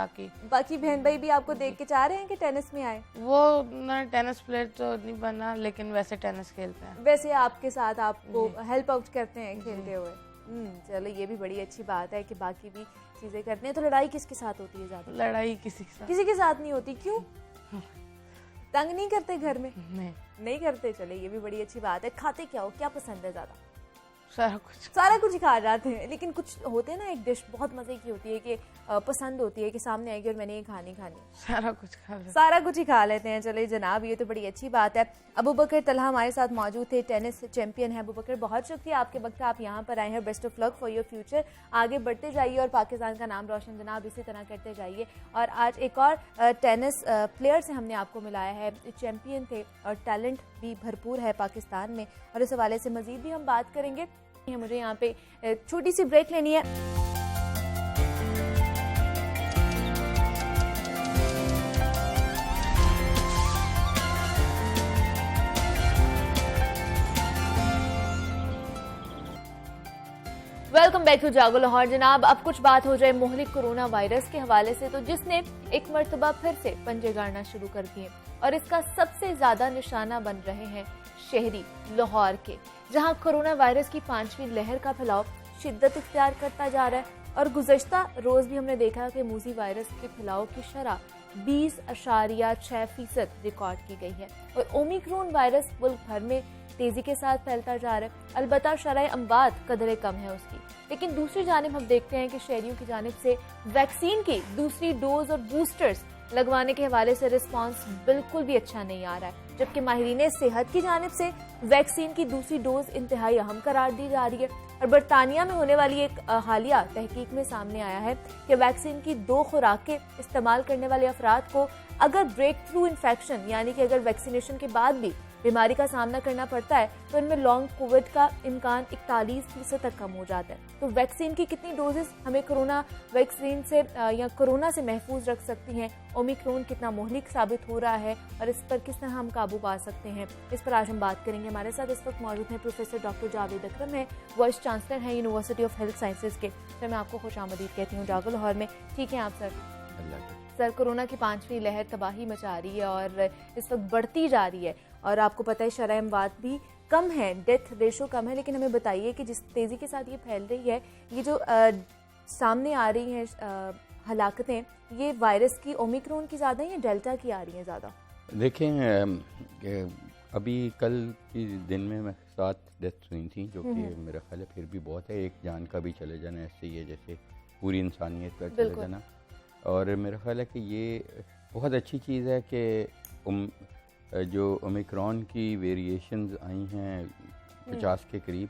बाकी बहन भाई भी आपको देख के चाह रहे हैं कि टेनिस में आए? वो ना टेनिस प्लेयर तो नहीं बना, लेकिन वैसे टेनिस खेलते हैं। वैसे आपके साथ आपको हेल्प आउट करते हैं खेलते हुए? चलो ये भी बड़ी अच्छी बात है कि बाकी भी चीज़ें करते हैं। तो लड़ाई किसके साथ होती है ज़्यादा? लड़ाई किसी के साथ नहीं होती, क्यों? तंग नहीं करते घर में? नहीं करते, चले ये भी बड़ी अच्छी बात है। खाते क्या हो, क्या पसंद है ज़्यादा? सारा कुछ ही खा जाते हैं, लेकिन कुछ होते हैं ना, एक डिश बहुत मज़े की होती है कि पसंद होती है कि सामने आएगी और मैंने ये खानी सारा कुछ ही खा लेते हैं। चले जनाब, ये तो बड़ी अच्छी बात है। अबू बकर तलहा हमारे साथ मौजूद थे, टेनिस चैंपियन है अबू बकर। बहुत शुक्रिया आपके वक्त आप यहाँ पर आए हैं। Best of luck for your future, आगे बढ़ते जाइए और पाकिस्तान का नाम रोशन जनाब इसी तरह करते जाइए। और आज एक और टेनिस प्लेयर से हमने आपको मिलाया है, चैंपियन थे और टैलेंट भी भरपूर है पाकिस्तान में, और इस हवाले से मजीद भी हम बात करेंगे। मुझे यहाँ पे छोटी सी ब्रेक लेनी है। वेलकम बैक टू जागो लाहौर। जनाब, अब कुछ बात हो जाए मोहलिक कोरोना वायरस के हवाले से, तो जिसने एक मर्तबा फिर से पंजे गाड़ना शुरू कर दिए और इसका सबसे ज्यादा निशाना बन रहे हैं शहरी लाहौर के, जहां कोरोना वायरस की 5वीं लहर का फैलाव शिद्दत इख्तियार करता जा रहा है। और गुज़श्ता रोज भी हमने देखा कि मूसी वायरस के फैलाव की शरह 20.6% रिकॉर्ड की गई है और ओमिक्रॉन वायरस मुल्क भर में तेजी के साथ फैलता जा रहा है। अलबत्ता शरह अम्बात कदरे कम है उसकी, लेकिन दूसरी जानिब हम देखते हैं कि शहरियों की जानिब से वैक्सीन की दूसरी डोज और बूस्टर्स लगवाने के हवाले से रिस्पांस बिल्कुल भी अच्छा नहीं आ रहा है, जबकि माहिरीन सेहत की जानिब से वैक्सीन की दूसरी डोज इंतहाई अहम करार दी जा रही है। और बरतानिया में होने वाली एक हालिया तहकीक में सामने आया है कि वैक्सीन की 2 खुराकें इस्तेमाल करने वाले अफराद को अगर ब्रेक थ्रू इन्फेक्शन, यानी कि अगर वैक्सीनेशन के बाद भी बीमारी का सामना करना पड़ता है, तो इनमें लॉन्ग कोविड का इम्कान 41% तक कम हो जाता है। तो वैक्सीन की कितनी डोजेस हमें कोरोना वैक्सीन से या कोरोना से महफूज रख सकती हैं? ओमिक्रॉन कितना मोहलिक साबित हो रहा है और इस पर किस तरह हम काबू पा सकते हैं, इस पर आज हम बात करेंगे। हमारे साथ इस वक्त मौजूद हैं प्रोफेसर डॉक्टर जावेद अकरम है, वाइस चांसलर हैं यूनिवर्सिटी ऑफ हेल्थ साइंसेज के। सर, मैं आपको खुशामदीद कहती हूँ जागो लाहौर में। ठीक है आप सर? सर, कोरोना की 5वीं लहर तबाही मचा रही है और इस वक्त बढ़ती जा रही है और आपको पता है शरह अमवात भी कम है, डेथ रेशो कम है, लेकिन हमें बताइए कि जिस तेज़ी के साथ ये फैल रही है, ये जो सामने आ रही हैं हलाकतें, ये वायरस की ओमिक्रॉन की ज़्यादा या डेल्टा की आ रही हैं ज़्यादा? देखें, अभी कल के दिन में मैं 7 डेथ्स हुई थी, जो कि मेरा ख्याल है फिर भी बहुत है। एक जान का भी चले जाना ऐसे ही है जैसे पूरी इंसानियत का चले जाना। और मेरा ख्याल है कि ये बहुत अच्छी चीज़ है कि जो ओमिक्रॉन की वेरिएशंस आई हैं 50 के करीब,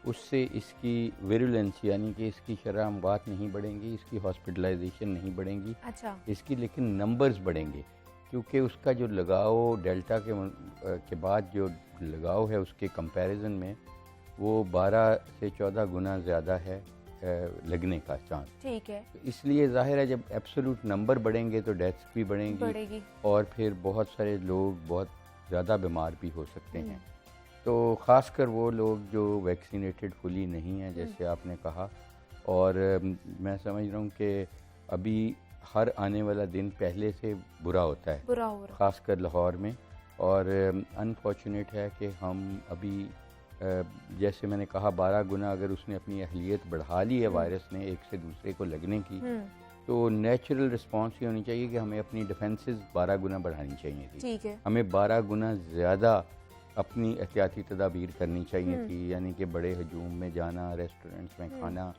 उससे इसकी विरुलेंस यानी कि इसकी शरह अमवात नहीं बढ़ेंगी, इसकी हॉस्पिटलाइजेशन नहीं बढ़ेंगी, अच्छा, इसकी लेकिन नंबर्स बढ़ेंगे, क्योंकि उसका जो लगाव डेल्टा के बाद जो लगाव है उसके कंपैरिजन में वो 12 से 14 गुना ज़्यादा है लगने का चांस। ठीक है, तो इसलिए जाहिर है जब एब्सोल्यूट नंबर बढ़ेंगे तो डेथ्स भी बढ़ेंगी और फिर बहुत सारे लोग बहुत ज़्यादा बीमार भी हो सकते हैं। तो ख़ासकर वो लोग जो वैक्सीनेटेड फुली नहीं हैं, जैसे आपने कहा। और मैं समझ रहा हूँ कि अभी हर आने वाला दिन पहले से बुरा होता है, ख़ासकर लाहौर में। और अनफॉर्चुनेट है कि हम अभी जैसे मैंने कहा 12 गुना अगर उसने अपनी अहलियत बढ़ा ली है वायरस ने एक से दूसरे को लगने की, तो नेचुरल रिस्पांस ये होनी चाहिए कि हमें अपनी डिफेंसेस 12 गुना बढ़ानी चाहिए थी। ठीक है, हमें 12 गुना ज़्यादा अपनी एहतियाती तदाबीर करनी चाहिए थी, यानी कि बड़े हजूम में जाना, रेस्टोरेंट्स में खाना,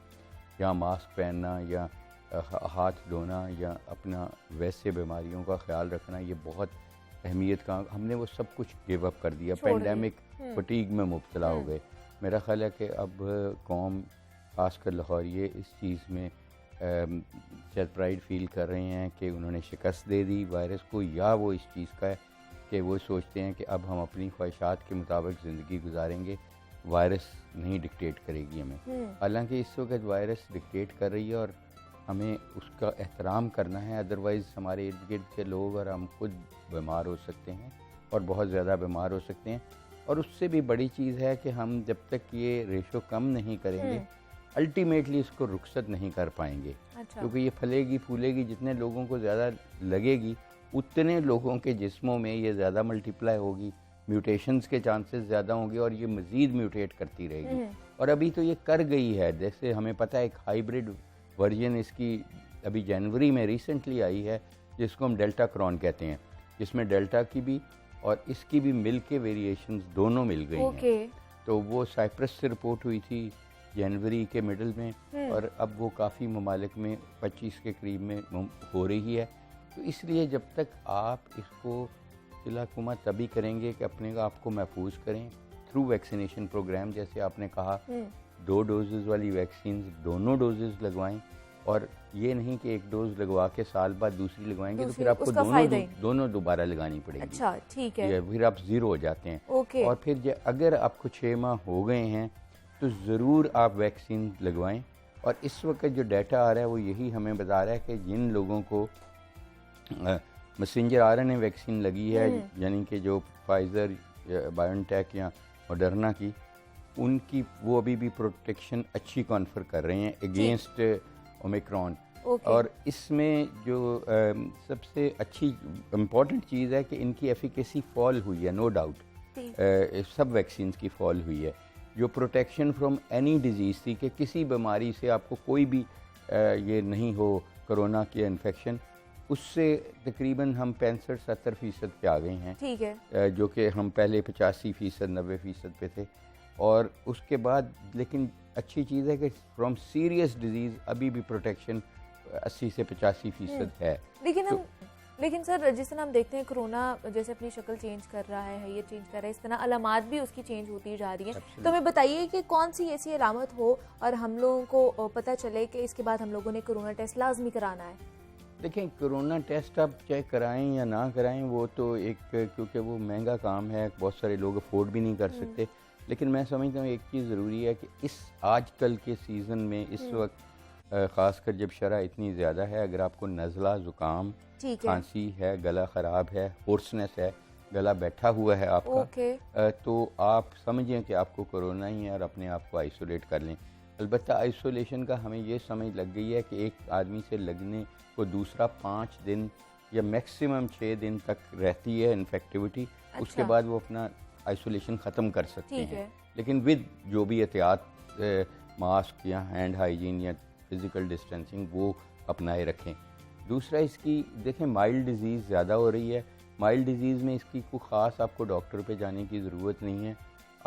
या मास्क पहनना, या हाथ धोना, या अपना वैसे बीमारियों का ख्याल रखना, ये बहुत अहमियत का हमने वो सब कुछ गिव अप कर दिया। पेंडेमिक फटीग में मुब्तला हो गए। मेरा ख्याल है कि अब कौम खासकर लाहौरिये इस चीज़ में शायद प्राइड फील कर रहे हैं कि उन्होंने शिकस्त दे दी वायरस को, या वो इस चीज़ का है कि वो सोचते हैं कि अब हम अपनी ख्वाहिशात के मुताबिक ज़िंदगी गुजारेंगे, वायरस नहीं डिक्टेट करेगी हमें। हालांकि इस वक्त वायरस डिक्टेट कर रही है और हमें उसका एहतराम करना है, अदरवाइज़ हमारे इर्द गिर्द के लोग और हम खुद बीमार हो सकते हैं और बहुत ज़्यादा बीमार हो सकते हैं। और उससे भी बड़ी चीज़ है कि हम जब तक ये रेशो कम नहीं करेंगे अल्टीमेटली इसको रुखसत नहीं कर पाएंगे। अच्छा, क्योंकि ये फलेगी फूलेगी, जितने लोगों को ज़्यादा लगेगी उतने लोगों के जिस्मों में ये ज़्यादा मल्टीप्लाई होगी, म्यूटेशंस के चांसेस ज़्यादा होंगे और ये मज़ीद म्यूटेट करती रहेगी। और अभी तो ये कर गई है, जैसे हमें पता है एक हाइब्रिड वर्जन इसकी अभी जनवरी में रिसेंटली आई है, जिसको हम डेल्टा क्रॉन कहते हैं, जिसमें डेल्टा की भी और इसकी भी मिल के वेरिएशंस दोनों मिल गई हैं। तो वो साइप्रस से रिपोर्ट हुई थी जनवरी के मिडल में, और अब वो काफ़ी ममालिक में 25 के करीब में हो रही है। तो इसलिए जब तक आप इसको इलाकुमा तभी करेंगे कि अपने आप को महफूज करें थ्रू वैक्सीनेशन प्रोग्राम, जैसे आपने कहा 2 डोजेज़ वाली वैक्सीन दोनों डोजेज़ लगवाएं। और ये नहीं कि एक डोज लगवा के साल बाद दूसरी लगवाएंगे तो फिर आपको दोनों दोबारा लगानी पड़ेगी। अच्छा, ठीक है, फिर आप ज़ीरो हो जाते हैं। ओके। और फिर अगर आपको 6 माह हो गए हैं तो ज़रूर आप वैक्सीन लगवाएं। और इस वक्त जो डाटा आ रहा है वो यही हमें बता रहा है कि जिन लोगों को मैसेंजर आरएनए वैक्सीन लगी है, यानी कि जो फाइज़र या बायोनटेक या मॉडर्ना की, उनकी वो अभी भी प्रोटेक्शन अच्छी कॉन्फर कर रहे हैं अगेंस्ट ओमिक्रॉन। और इसमें जो सबसे अच्छी इम्पॉर्टेंट चीज़ है कि इनकी एफिकेसी फॉल हुई है, नो डाउट सब वैक्सीन्स की फॉल हुई है। जो प्रोटेक्शन फ्रॉम एनी डिजीज़ थी कि किसी बीमारी से आपको कोई भी ये नहीं हो कोरोना की इन्फेक्शन, उससे तकरीबन हम 65-70% पे आ गए हैं। ठीक है, जो कि हम पहले 85%, 90% पे थे। और उसके बाद लेकिन अच्छी चीज़ है कि फ्रॉम सीरियस डिजीज़ अभी भी प्रोटेक्शन 80 से 85% है। लेकिन सर जिस तरह हम देखते हैं कोरोना जैसे अपनी शक्ल चेंज कर रहा है, ये चेंज कर रहा है, इस तरह अलामात भी उसकी चेंज होती जा रही हैं। तो हमें बताइए कि कौन सी ऐसी अलामत हो और हम लोगों को पता चले कि इसके बाद हम लोगों ने कोरोना टेस्ट लाजमी कराना है। देखें, कोरोना टेस्ट आप चाहे कराएं या ना कराएं वो तो एक, क्योंकि वो महंगा काम है, बहुत सारे लोग अफोर्ड भी नहीं कर सकते। लेकिन मैं समझता हूँ एक चीज़ ज़रूरी है कि इस आजकल के सीज़न में इस वक्त ख़ासकर जब शरह इतनी ज़्यादा है, अगर आपको नज़ला, ज़ुकाम, खांसी है, गला ख़राब है, होर्सनेस है, गला बैठा हुआ है आपका, तो आप समझें कि आपको कोरोना ही है और अपने आप को आइसोलेट कर लें। अलबत्ता आइसोलेशन का हमें ये समझ लग गई है कि एक आदमी से लगने को दूसरा 5 दिन या मैक्सिमम 6 दिन तक रहती है इन्फेक्टिविटी। उसके बाद वो अपना आइसोलेशन ख़त्म कर सकते हैं, लेकिन विद जो भी एहतियात, मास्क या हैंड हाइजीन या फिज़िकल डिस्टेंसिंग वो अपनाए रखें। दूसरा, इसकी देखें माइल्ड डिजीज़ ज़्यादा हो रही है, माइल्ड डिजीज़ में इसकी कोई ख़ास आपको डॉक्टर पे जाने की ज़रूरत नहीं है,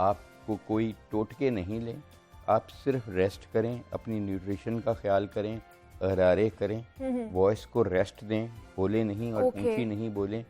आपको कोई टोटके नहीं लें, आप सिर्फ रेस्ट करें, अपनी न्यूट्रिशन का ख्याल करें, गरारे करें, वॉइस को रेस्ट दें, बोलें नहीं और ओके। ऊंची नहीं बोलें।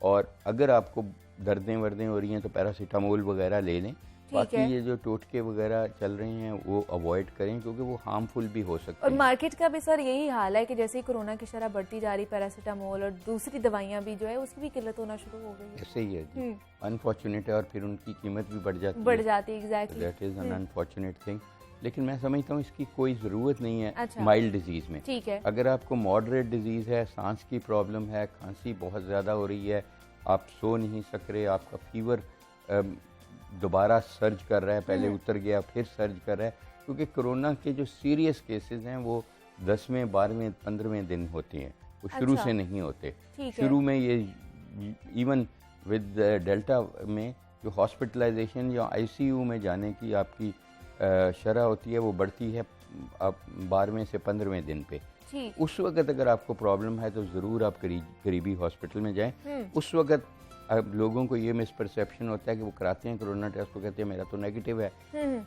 और अगर आपको दर्दें वर्दें हो रही हैं तो पैरासीटामोल वगैरह ले लें। बाकी है। ये जो टोटके वगैरह चल रहे हैं वो अवॉइड करें क्योंकि वो हार्मफुल भी हो सकते और हैं। मार्केट का भी सर यही हाल है कि जैसे ही कोरोना की शरह बढ़ती जा रही, पैरासीटामोल और दूसरी दवाइयां भी जो है उसकी भी किल्लत होना शुरू हो गई है। ऐसे ही है जी, अनफॉर्चुनेट है और फिर उनकी कीमत भी बढ़ जाती बढ़ है। जाती है, exactly. That is an unfortunate thing. लेकिन मैं समझता हूँ इसकी कोई ज़रूरत नहीं है अच्छा। माइल्ड डिजीज़ में। ठीक है। अगर आपको मॉडरेट डिजीज़ है, सांस की प्रॉब्लम है, खांसी बहुत ज़्यादा हो रही है, आप सो नहीं सक रहे, आपका फीवर दोबारा सर्ज कर रहा है, पहले उतर गया फिर सर्ज कर रहा है, क्योंकि कोरोना के जो सीरियस केसेस हैं वो 10वें 12वें 15वें दिन होते हैं, वो शुरू अच्छा। से नहीं होते। ठीक है। शुरू में ये इवन विद डेल्टा में जो हॉस्पिटलाइजेशन या आईसीयू में जाने की आपकी शरह होती है वो बढ़ती है आप 12वें से 15वें दिन पे। ठीक। उस वक्त अगर आपको प्रॉब्लम है तो ज़रूर आप करीबी हॉस्पिटल में जाएं। उस वक्त अब लोगों को ये मिसपरसेप्शन होता है कि वो कराते हैं कोरोना टेस्ट, वो कहते हैं मेरा तो नेगेटिव है।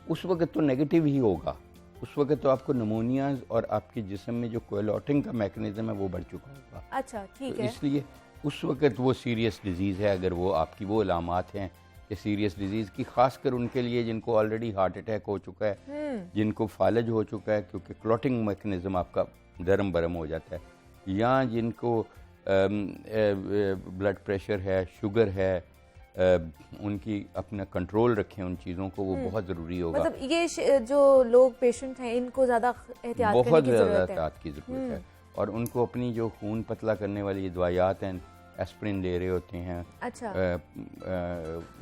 उस वक्त तो नेगेटिव ही होगा, उस वक्त तो आपको नमोनियाज और आपके जिस्म में जो क्लोटिंग का मैकेनिज्म है वो बढ़ चुका होगा। अच्छा, ठीक तो है। इसलिए उस वक्त वो सीरियस डिजीज़ है। अगर वो आपकी वो अलामात हैं कि सीरियस डिजीज़ की, खासकर उनके लिए जिनको ऑलरेडी हार्ट अटैक हो चुका है, जिनको फालज हो चुका है क्योंकि क्लोटिंग मैकेनिज्म आपका दरम बरम हो जाता है, या जिनको ब्लड प्रेशर है, शुगर है, उनकी अपना कंट्रोल रखें उन चीज़ों को, वो बहुत ज़रूरी होगा। मतलब ये जो लोग पेशेंट हैं इनको ज़्यादा एहतियात करने बहुत की ज़्यादा ज़रूरत है। एहतियात की ज़रूरत है। और उनको अपनी जो खून पतला करने वाली दवाइयात हैं, एस्प्रिन ले रहे होते हैं, अच्छा।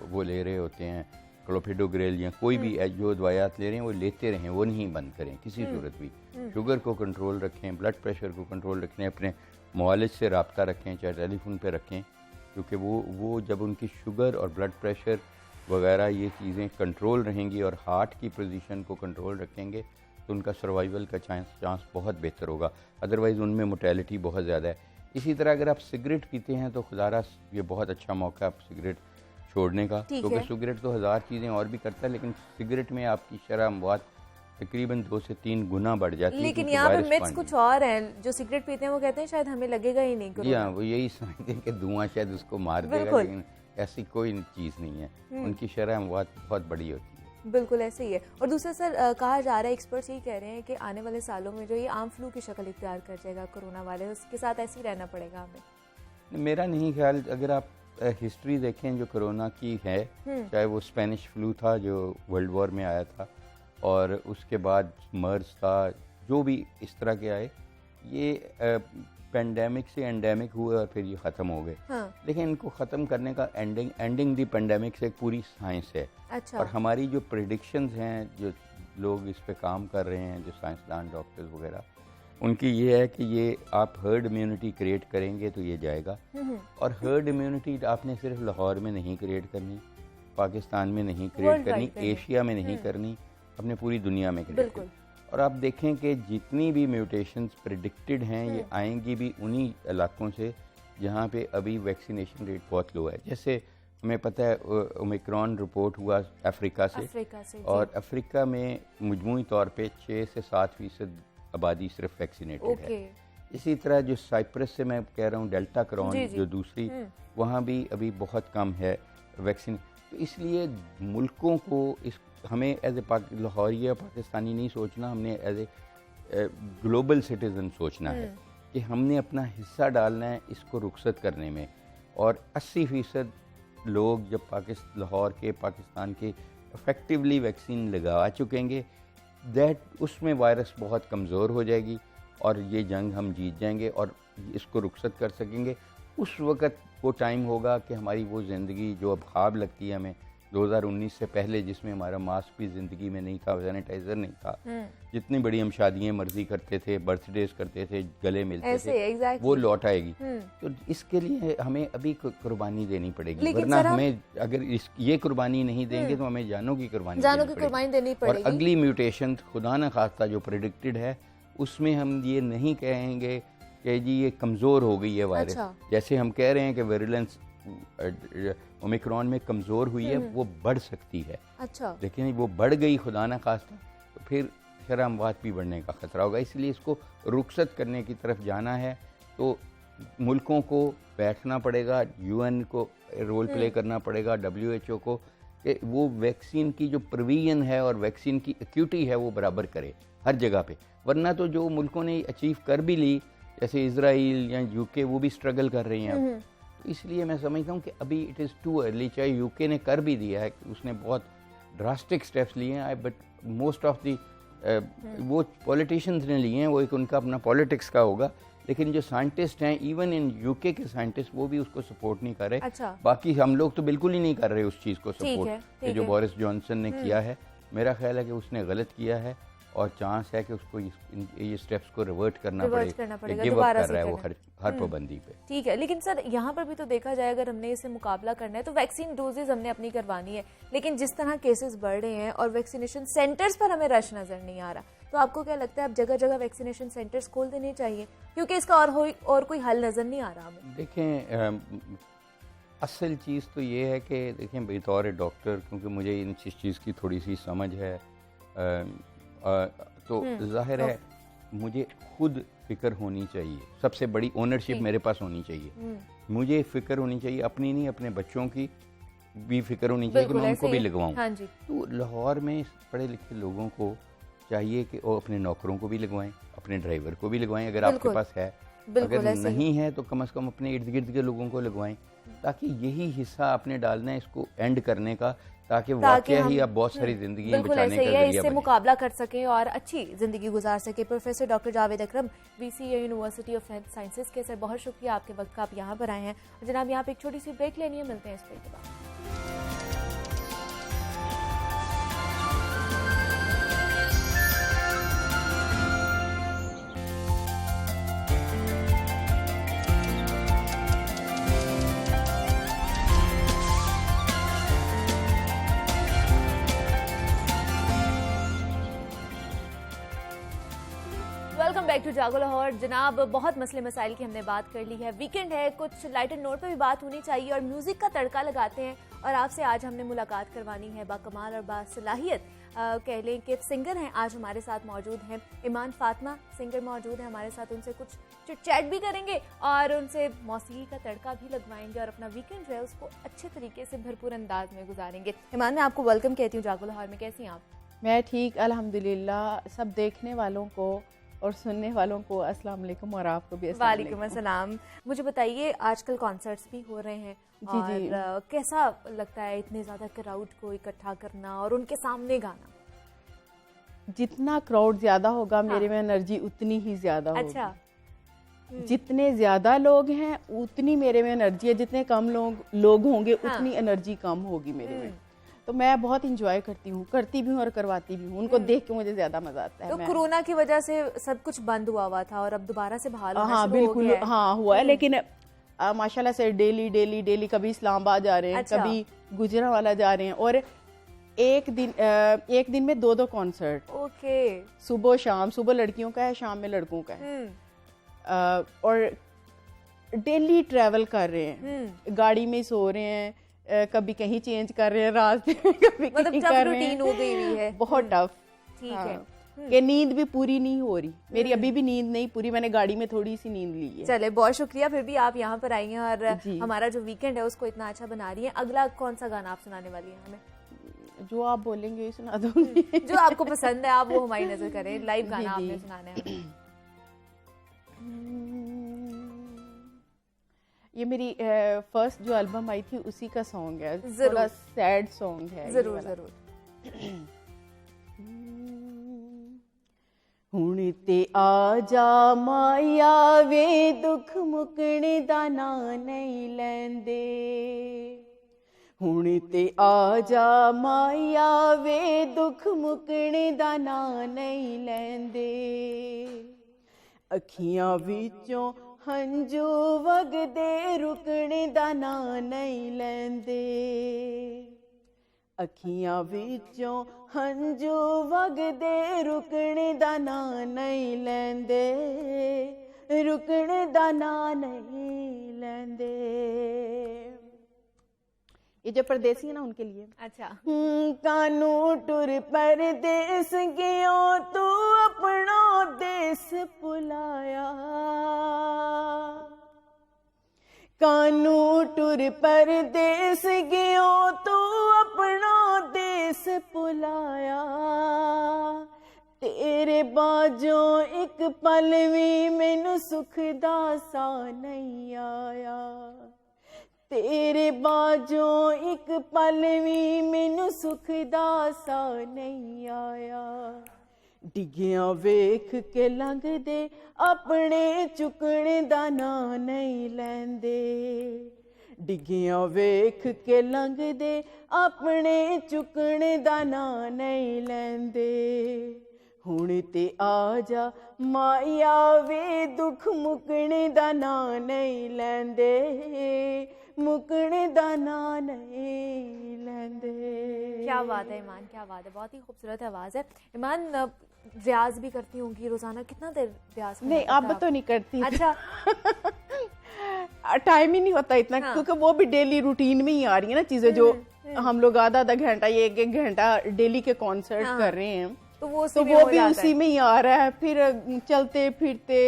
वो ले रहे होते हैं क्लोपिडोग्रेल या कोई भी जो दवाइयात ले रहे हैं वो लेते रहें, वो नहीं बंद करें किसी सूरत भी। शुगर को कंट्रोल रखें, ब्लड प्रेशर को कंट्रोल रखें, अपने मुआलिज से रब्ता रखें, चाहे टेलीफोन पे रखें, क्योंकि वो जब उनकी शुगर और ब्लड प्रेशर वगैरह ये चीज़ें कंट्रोल रहेंगी और हार्ट की पोजीशन को कंट्रोल रखेंगे तो उनका सर्वाइवल का चांस बहुत बेहतर होगा। अदरवाइज़ उनमें मोर्टेलिटी बहुत ज़्यादा है। इसी तरह अगर आप सिगरेट पीते हैं तो खुदारा ये बहुत अच्छा मौका है आप सिगरेट छोड़ने का, क्योंकि सिगरेट तो 1000 चीज़ें और भी करता है, लेकिन सिगरेट में आपकी शरह अमवात तकरीबन 2 से 3 गुना बढ़ जाती है। लेकिन यहाँ पे मिथ्स कुछ और हैं, जो सिगरेट पीते हैं वो कहते हैं शायद हमें लगेगा ही नहीं कोरोना। या वो यही समझते हैं कि धुआं शायद उसको मार देगा, लेकिन ऐसी कोई चीज़ नहीं है। उनकी शरह अमवात बहुत बड़ी होती है। बिल्कुल ऐसे ही है। और दूसरा सर कहा जा रहा है, एक्सपर्ट्स यही कह रहे हैं कि आने वाले सालों में जो ये आम फ्लू की शक्ल इख्तियार कर जाएगा कोरोना वाले, उसके साथ ऐसे ही रहना पड़ेगा हमें। मेरा नहीं ख्याल, अगर आप हिस्ट्री देखें जो कोरोना की है, चाहे वो स्पेनिश फ्लू था जो वर्ल्ड वॉर में आया था, और उसके बाद मर्स था, जो भी इस तरह के आए, ये पेंडेमिक से एंडेमिक हुए और फिर ये ख़त्म हो गए। हाँ। लेकिन इनको ख़त्म करने का एंडिंग दी पेंडेमिक से एक पूरी साइंस है। अच्छा। और हमारी जो प्रेडिक्शंस हैं, जो लोग इस पे काम कर रहे हैं, जो साइंसदान डॉक्टर्स वगैरह, उनकी ये है कि ये आप हर्ड इम्यूनिटी क्रिएट करेंगे तो ये जाएगा। और हर्ड इम्यूनिटी आपने सिर्फ लाहौर में नहीं क्रिएट करनी, पाकिस्तान में नहीं क्रिएट करनी, एशिया में नहीं करनी, अपने पूरी दुनिया में क्रिएट करनी। और आप देखें कि जितनी भी म्यूटेशंस प्रेडिक्टेड हैं ये आएंगी भी उन्हीं इलाकों से जहाँ पे अभी वैक्सीनेशन रेट बहुत लो है। जैसे हमें पता है ओमिक्रॉन रिपोर्ट हुआ अफ्रीका से और अफ्रीका में मजमूई तौर पे 6 से 7% आबादी सिर्फ वैक्सीनेटेड है। इसी तरह जो साइप्रस से मैं कह रहा हूँ डेल्टा क्रॉन जो दूसरी, वहाँ भी अभी बहुत कम है वैक्सीन। तो इसलिए मुल्कों को हमें एज ए लाहौरिया पाकिस्तानी नहीं सोचना, हमने एज ए ग्लोबल सिटीज़न सोचना है कि हमने अपना हिस्सा डालना है इसको रुखसत करने में। और 80% लोग जब लाहौर के पाकिस्तान के इफ़ेक्टिवली वैक्सीन लगा चुकेंगे, दैट उसमें वायरस बहुत कमज़ोर हो जाएगी और ये जंग हम जीत जाएंगे और इसको रुखसत कर सकेंगे। उस वक़्त वो टाइम होगा कि हमारी वो ज़िंदगी जो अब ख्वाब लगती है हमें 2019 से पहले, जिसमें हमारा मास्क भी ज़िंदगी में नहीं था, सैनिटाइज़र नहीं था, जितनी बड़ी हम शादियाँ मर्जी करते थे, बर्थडेज करते थे, गले मिलते थे, वो लौट आएगी। तो इसके लिए हमें अभी कुर्बानी देनी पड़ेगी, वरना हमें अगर ये कुर्बानी नहीं देंगे तो हमें जानों की कुर्बानी देनी पड़ेगी। और अगली म्यूटेशन खुदा न खास्ता जो प्रेडिक्टेड है उसमें हम ये नहीं कहेंगे कि जी ये कमज़ोर हो गई है वायरस। जैसे हम कह रहे हैं कि वेरिलेंस ओमिक्रॉन में कमज़ोर हुई है वो बढ़ सकती है। अच्छा। लेकिन वो बढ़ गई खुदा ना खास्ता तो फिर शरह अमवात भी बढ़ने का ख़तरा होगा। इसलिए इसको रुखसत करने की तरफ जाना है तो मुल्कों को बैठना पड़ेगा, UN को रोल प्ले करना पड़ेगा, WHO को, कि वो वैक्सीन की जो प्रोविजन है और वैक्सीन की एक्यूटी है वो बराबर करे हर जगह पे। वरना तो जो मुल्कों ने अचीव कर भी ली जैसे इजराइल या UK वो भी स्ट्रगल कर रही हैं अब। तो इसलिए मैं समझता हूँ कि अभी इट इज़ टू अर्ली। चाहे UK ने कर भी दिया है, उसने बहुत ड्रास्टिक स्टेप्स लिए हैं, बट मोस्ट ऑफ दी वो पॉलिटिशियंस ने लिए हैं, वो एक उनका अपना पॉलिटिक्स का होगा। लेकिन जो साइंटिस्ट हैं इवन इन UK के साइंटिस्ट वो भी उसको सपोर्ट नहीं कर रहे। अच्छा। बाकी हम लोग तो बिल्कुल ही नहीं कर रहे उस चीज़ को ठीक सपोर्ट है। जो बोरिस जॉनसन ने किया है। मेरा ख्याल है कि उसने गलत किया है और चांस है कि उसको ये स्टेप्स को रिवर्ट करना पड़ेगा। गिव अप कर रहा है वो हर पाबंदी पे। ठीक है, लेकिन सर यहाँ पर भी तो देखा जाए अगर हमने इसे मुकाबला करना है तो वैक्सीन डोजेज हमने अपनी करवानी है, लेकिन जिस तरह केसेस बढ़ रहे हैं और वैक्सीनेशन सेंटर्स पर हमें रश नजर नहीं आ रहा, तो आपको क्या लगता है अब जगह जगह वैक्सीनेशन सेंटर्स खोल देने चाहिए, क्योंकि इसका और कोई हल नजर नहीं आ रहा हमें? देखें असल चीज़ तो ये है कि देखें बतौर डॉक्टर, क्योंकि मुझे इन चीज़ की थोड़ी सी समझ है, तो जाहिर है मुझे खुद फिक्र होनी चाहिए। सबसे बड़ी ओनरशिप मेरे पास होनी चाहिए। मुझे फिक्र होनी चाहिए अपनी नहीं, अपने बच्चों की भी फिक्र होनी चाहिए कि मैं उनको भी लगवाऊं। हाँ जी। तो लाहौर में पढ़े लिखे लोगों को चाहिए कि वो अपने नौकरों को भी लगवाएं, अपने ड्राइवर को भी लगवाएं अगर आपके पास है। अगर नहीं है तो कम से कम अपने इर्द गिर्द के लोगों को लगवाएं, ताकि यही हिस्सा आपने डालना है इसको एंड करने का, ताकि वाकया ही आप बहुत सारी जिंदगी बचाने का जरिया इससे मुकाबला कर सकें और अच्छी जिंदगी गुजार सके। Professor doctor Javed Akram, VCA university of health sciences के, सर बहुत शुक्रिया आपके वक्त का, आप यहाँ पर आए हैं। और जनाब यहाँ पे एक छोटी सी ब्रेक लेनी है, मिलते हैं इस ब्रेक के बाद। वेलकम बैक टू जागो लाहौर। जनाब बहुत मसले मसाइल की हमने बात कर ली है, वीकेंड है, कुछ लाइटर नोट पे भी बात होनी चाहिए और म्यूजिक का तड़का लगाते हैं। और आपसे आज हमने मुलाकात करवानी है बाकमाल और बासलाहियत कह लें कि सिंगर हैं, आज हमारे साथ मौजूद हैं ईमान फातिमा सिंगर मौजूद हैं हमारे साथ। उनसे कुछ चिट चैट भी करेंगे और उनसे मौसीकी का तड़का भी लगवाएंगे और अपना वीकेंड जो है उसको अच्छे तरीके से भरपूर अंदाज में गुजारेंगे। ईमान, मैं आपको वेलकम कहती हूँ जागो लाहौर में, कैसी हैं आप? मैं ठीक अल्हम्दुलिल्लाह। सब देखने वालों को और सुनने वालों को अस्सलाम वालेकुम और आपको भी अस्सलाम वालेकुम। वालेकुम अस्सलाम। मुझे बताइए, आजकल कॉन्सर्ट्स भी हो रहे हैं और कैसा लगता है इतने ज़्यादा क्राउड को इकट्ठा करना और उनके सामने गाना? जितना क्राउड ज़्यादा होगा मेरे में एनर्जी उतनी ही ज़्यादा होगी। अच्छा। जितने ज़्यादा लोग हैं उतनी मेरे में एनर्जी है, जितने कम लोग होंगे उतनी एनर्जी कम होगी मेरे में। तो मैं बहुत इंजॉय करती भी हूँ और करवाती भी हूँ। उनको देख के मुझे ज्यादा मजा आता है। तो कोरोना की वजह से सब कुछ बंद हुआ था और अब दोबारा से बहाल होना हाँ बिल्कुल, हाँ हुआ है, लेकिन माशाल्लाह से डेली कभी इस्लामाबाद जा रहे हैं, अच्छा। कभी गुजरांवाला जा रहे हैं और एक दिन में 2 कॉन्सर्ट। ओके। सुबह शाम, सुबह लड़कियों का है, शाम में लड़कों का है। और डेली ट्रैवल कर रहे हैं, गाड़ी में सो रहे हैं, कभी कहीं चेंज कर रहे हैं रास्ते में, कभी मतलब टफ रूटीन हो गई हुई है, बहुत टफ। ठीक है कि नींद भी पूरी नहीं हो रही मेरी, अभी भी नींद नहीं पूरी, मैंने गाड़ी में थोड़ी सी नींद ली है। चले, बहुत शुक्रिया फिर भी आप यहाँ पर आई हैं और हमारा जो वीकेंड है उसको इतना अच्छा बना रही हैं। अगला कौन सा गाना आप सुनाने वाली हैं हमें? जो आप बोलेंगे सुना दूंगी। जो आपको पसंद है आप वो हमारी नजर करें। लाइव गाना आपने सुनाना है। ये मेरी फर्स्ट जो एल्बम आई थी उसी का सॉन्ग है, थोड़ा सैड सॉन्ग है। जरूर जरूर। हुण ते आ जा माया वे दुख मुकने दा ना नहीं लैंदे, हुण ते आ जा माया वे दुख मुकने दा ना नहीं लैंदे, अखियां विचों हंजू वगदे रुकने दा ना नहीं लैंदे, अखियां विचों हंजू वगदे रुकने दा ना नहीं लैंदे, रुकने दा ना नहीं लैंदे। ये जो परदेसी है ना उनके लिए। अच्छा। कानू टुर परदेस गयो तू अपना देश भुलाया, कानू टुर परदेस गयो तू अपना देश भुलाया, तेरे बाजों एक पल भी मैनू सुख दा सा नहीं आया, तेरे बाजों एक पल भी मैनू सुख दा सा नहीं आया, डिगिया वेख के लंघदे अपने चुकने दा नां नहीं लैंदे, डिगिया वेख के लंघदे अपने चुकने दा नां नहीं लैंदे, हुण ते आ जा माया वे दुख मुकने दा नां नहीं लैंदे, मुकने दा नां नहीं लैंदे। क्या बात है ईमान, क्या बात है, बहुत ही खूबसूरत आवाज़ है। ईमान रियाज भी करती होंगी रोजाना, कितना देर रियाज करना नहीं पड़ता अब तो नहीं करती। अच्छा। टाइम ही नहीं होता इतना, हाँ। क्योंकि वो भी डेली रूटीन में ही आ रही है ना चीजें, जो हम लोग आधा आधा घंटा या एक एक घंटा डेली के कॉन्सर्ट हाँ। कर रहे हैं, तो वो तो वो भी उसी में ही आ रहा है। फिर चलते फिरते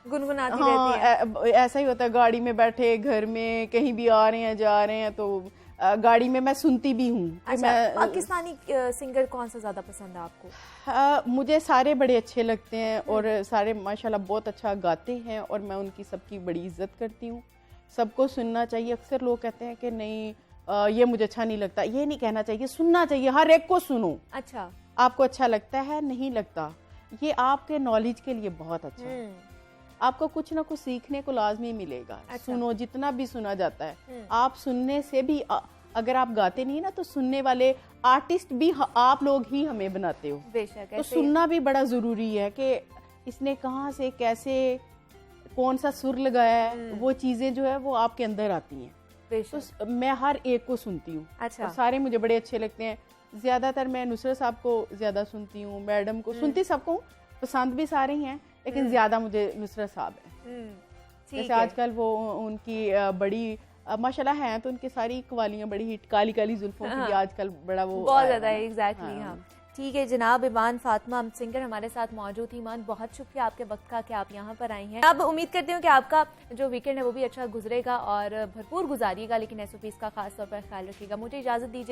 गुनगुनाती हाँ रहती है। ऐसा ही होता है, गाड़ी में बैठे, घर में कहीं भी आ रहे हैं जा रहे हैं, तो गाड़ी में मैं सुनती भी हूँ। अच्छा, पाकिस्तानी सिंगर कौन सा ज्यादा पसंद है आपको? मुझे सारे बड़े अच्छे लगते हैं और सारे माशाल्लाह बहुत अच्छा गाते हैं और मैं उनकी सबकी बड़ी इज्जत करती हूँ। सबको सुनना चाहिए। अक्सर लोग कहते हैं कि नहीं ये मुझे अच्छा नहीं लगता, ये नहीं कहना चाहिए, सुनना चाहिए, हर एक को सुनो। अच्छा, आपको अच्छा लगता है नहीं लगता, ये आपके नॉलेज के लिए बहुत अच्छा है। आपको कुछ ना कुछ सीखने को लाजमी मिलेगा। अच्छा। सुनो, जितना भी सुना जाता है, आप सुनने से भी अगर आप गाते नहीं ना तो सुनने वाले आर्टिस्ट भी आप लोग ही हमें बनाते हो। बेशक। तो सुनना भी बड़ा जरूरी है कि इसने कहाँ से कैसे कौन सा सुर लगाया है, वो चीजें जो है वो आपके अंदर आती हैं। तो मैं हर एक को सुनती हूँ। अच्छा। और सारे मुझे बड़े अच्छे लगते हैं। ज्यादातर मैं नुसरत साहब को ज्यादा सुनती हूँ, मैडम को सुनती सबको, पसंद भी सारे ही हैं, लेकिन ज्यादा मुझे नुसरत साहब है। जैसे आजकल वो उनकी बड़ी माशाल्लाह हैं, तो उनकी सारी कवालियां बड़ी हिट, काली काली जुल्फों की आजकल बड़ा वो बहुत ज्यादा है। एग्जैक्टली। हाँ, ठीक है जनाब। ईमान फातिमा सिंगर हमारे साथ मौजूद थी। ईमान, बहुत शुक्रिया आपके वक्त का कि आप यहाँ पर आई हैं। अब उम्मीद करती हूँ कि आपका जो वीकेंड है वो भी अच्छा गुजरेगा और भरपूर गुजारिएगा, लेकिन SOPs का खास तौर पर ख्याल रखिएगा। मुझे इजाजत दीजिए।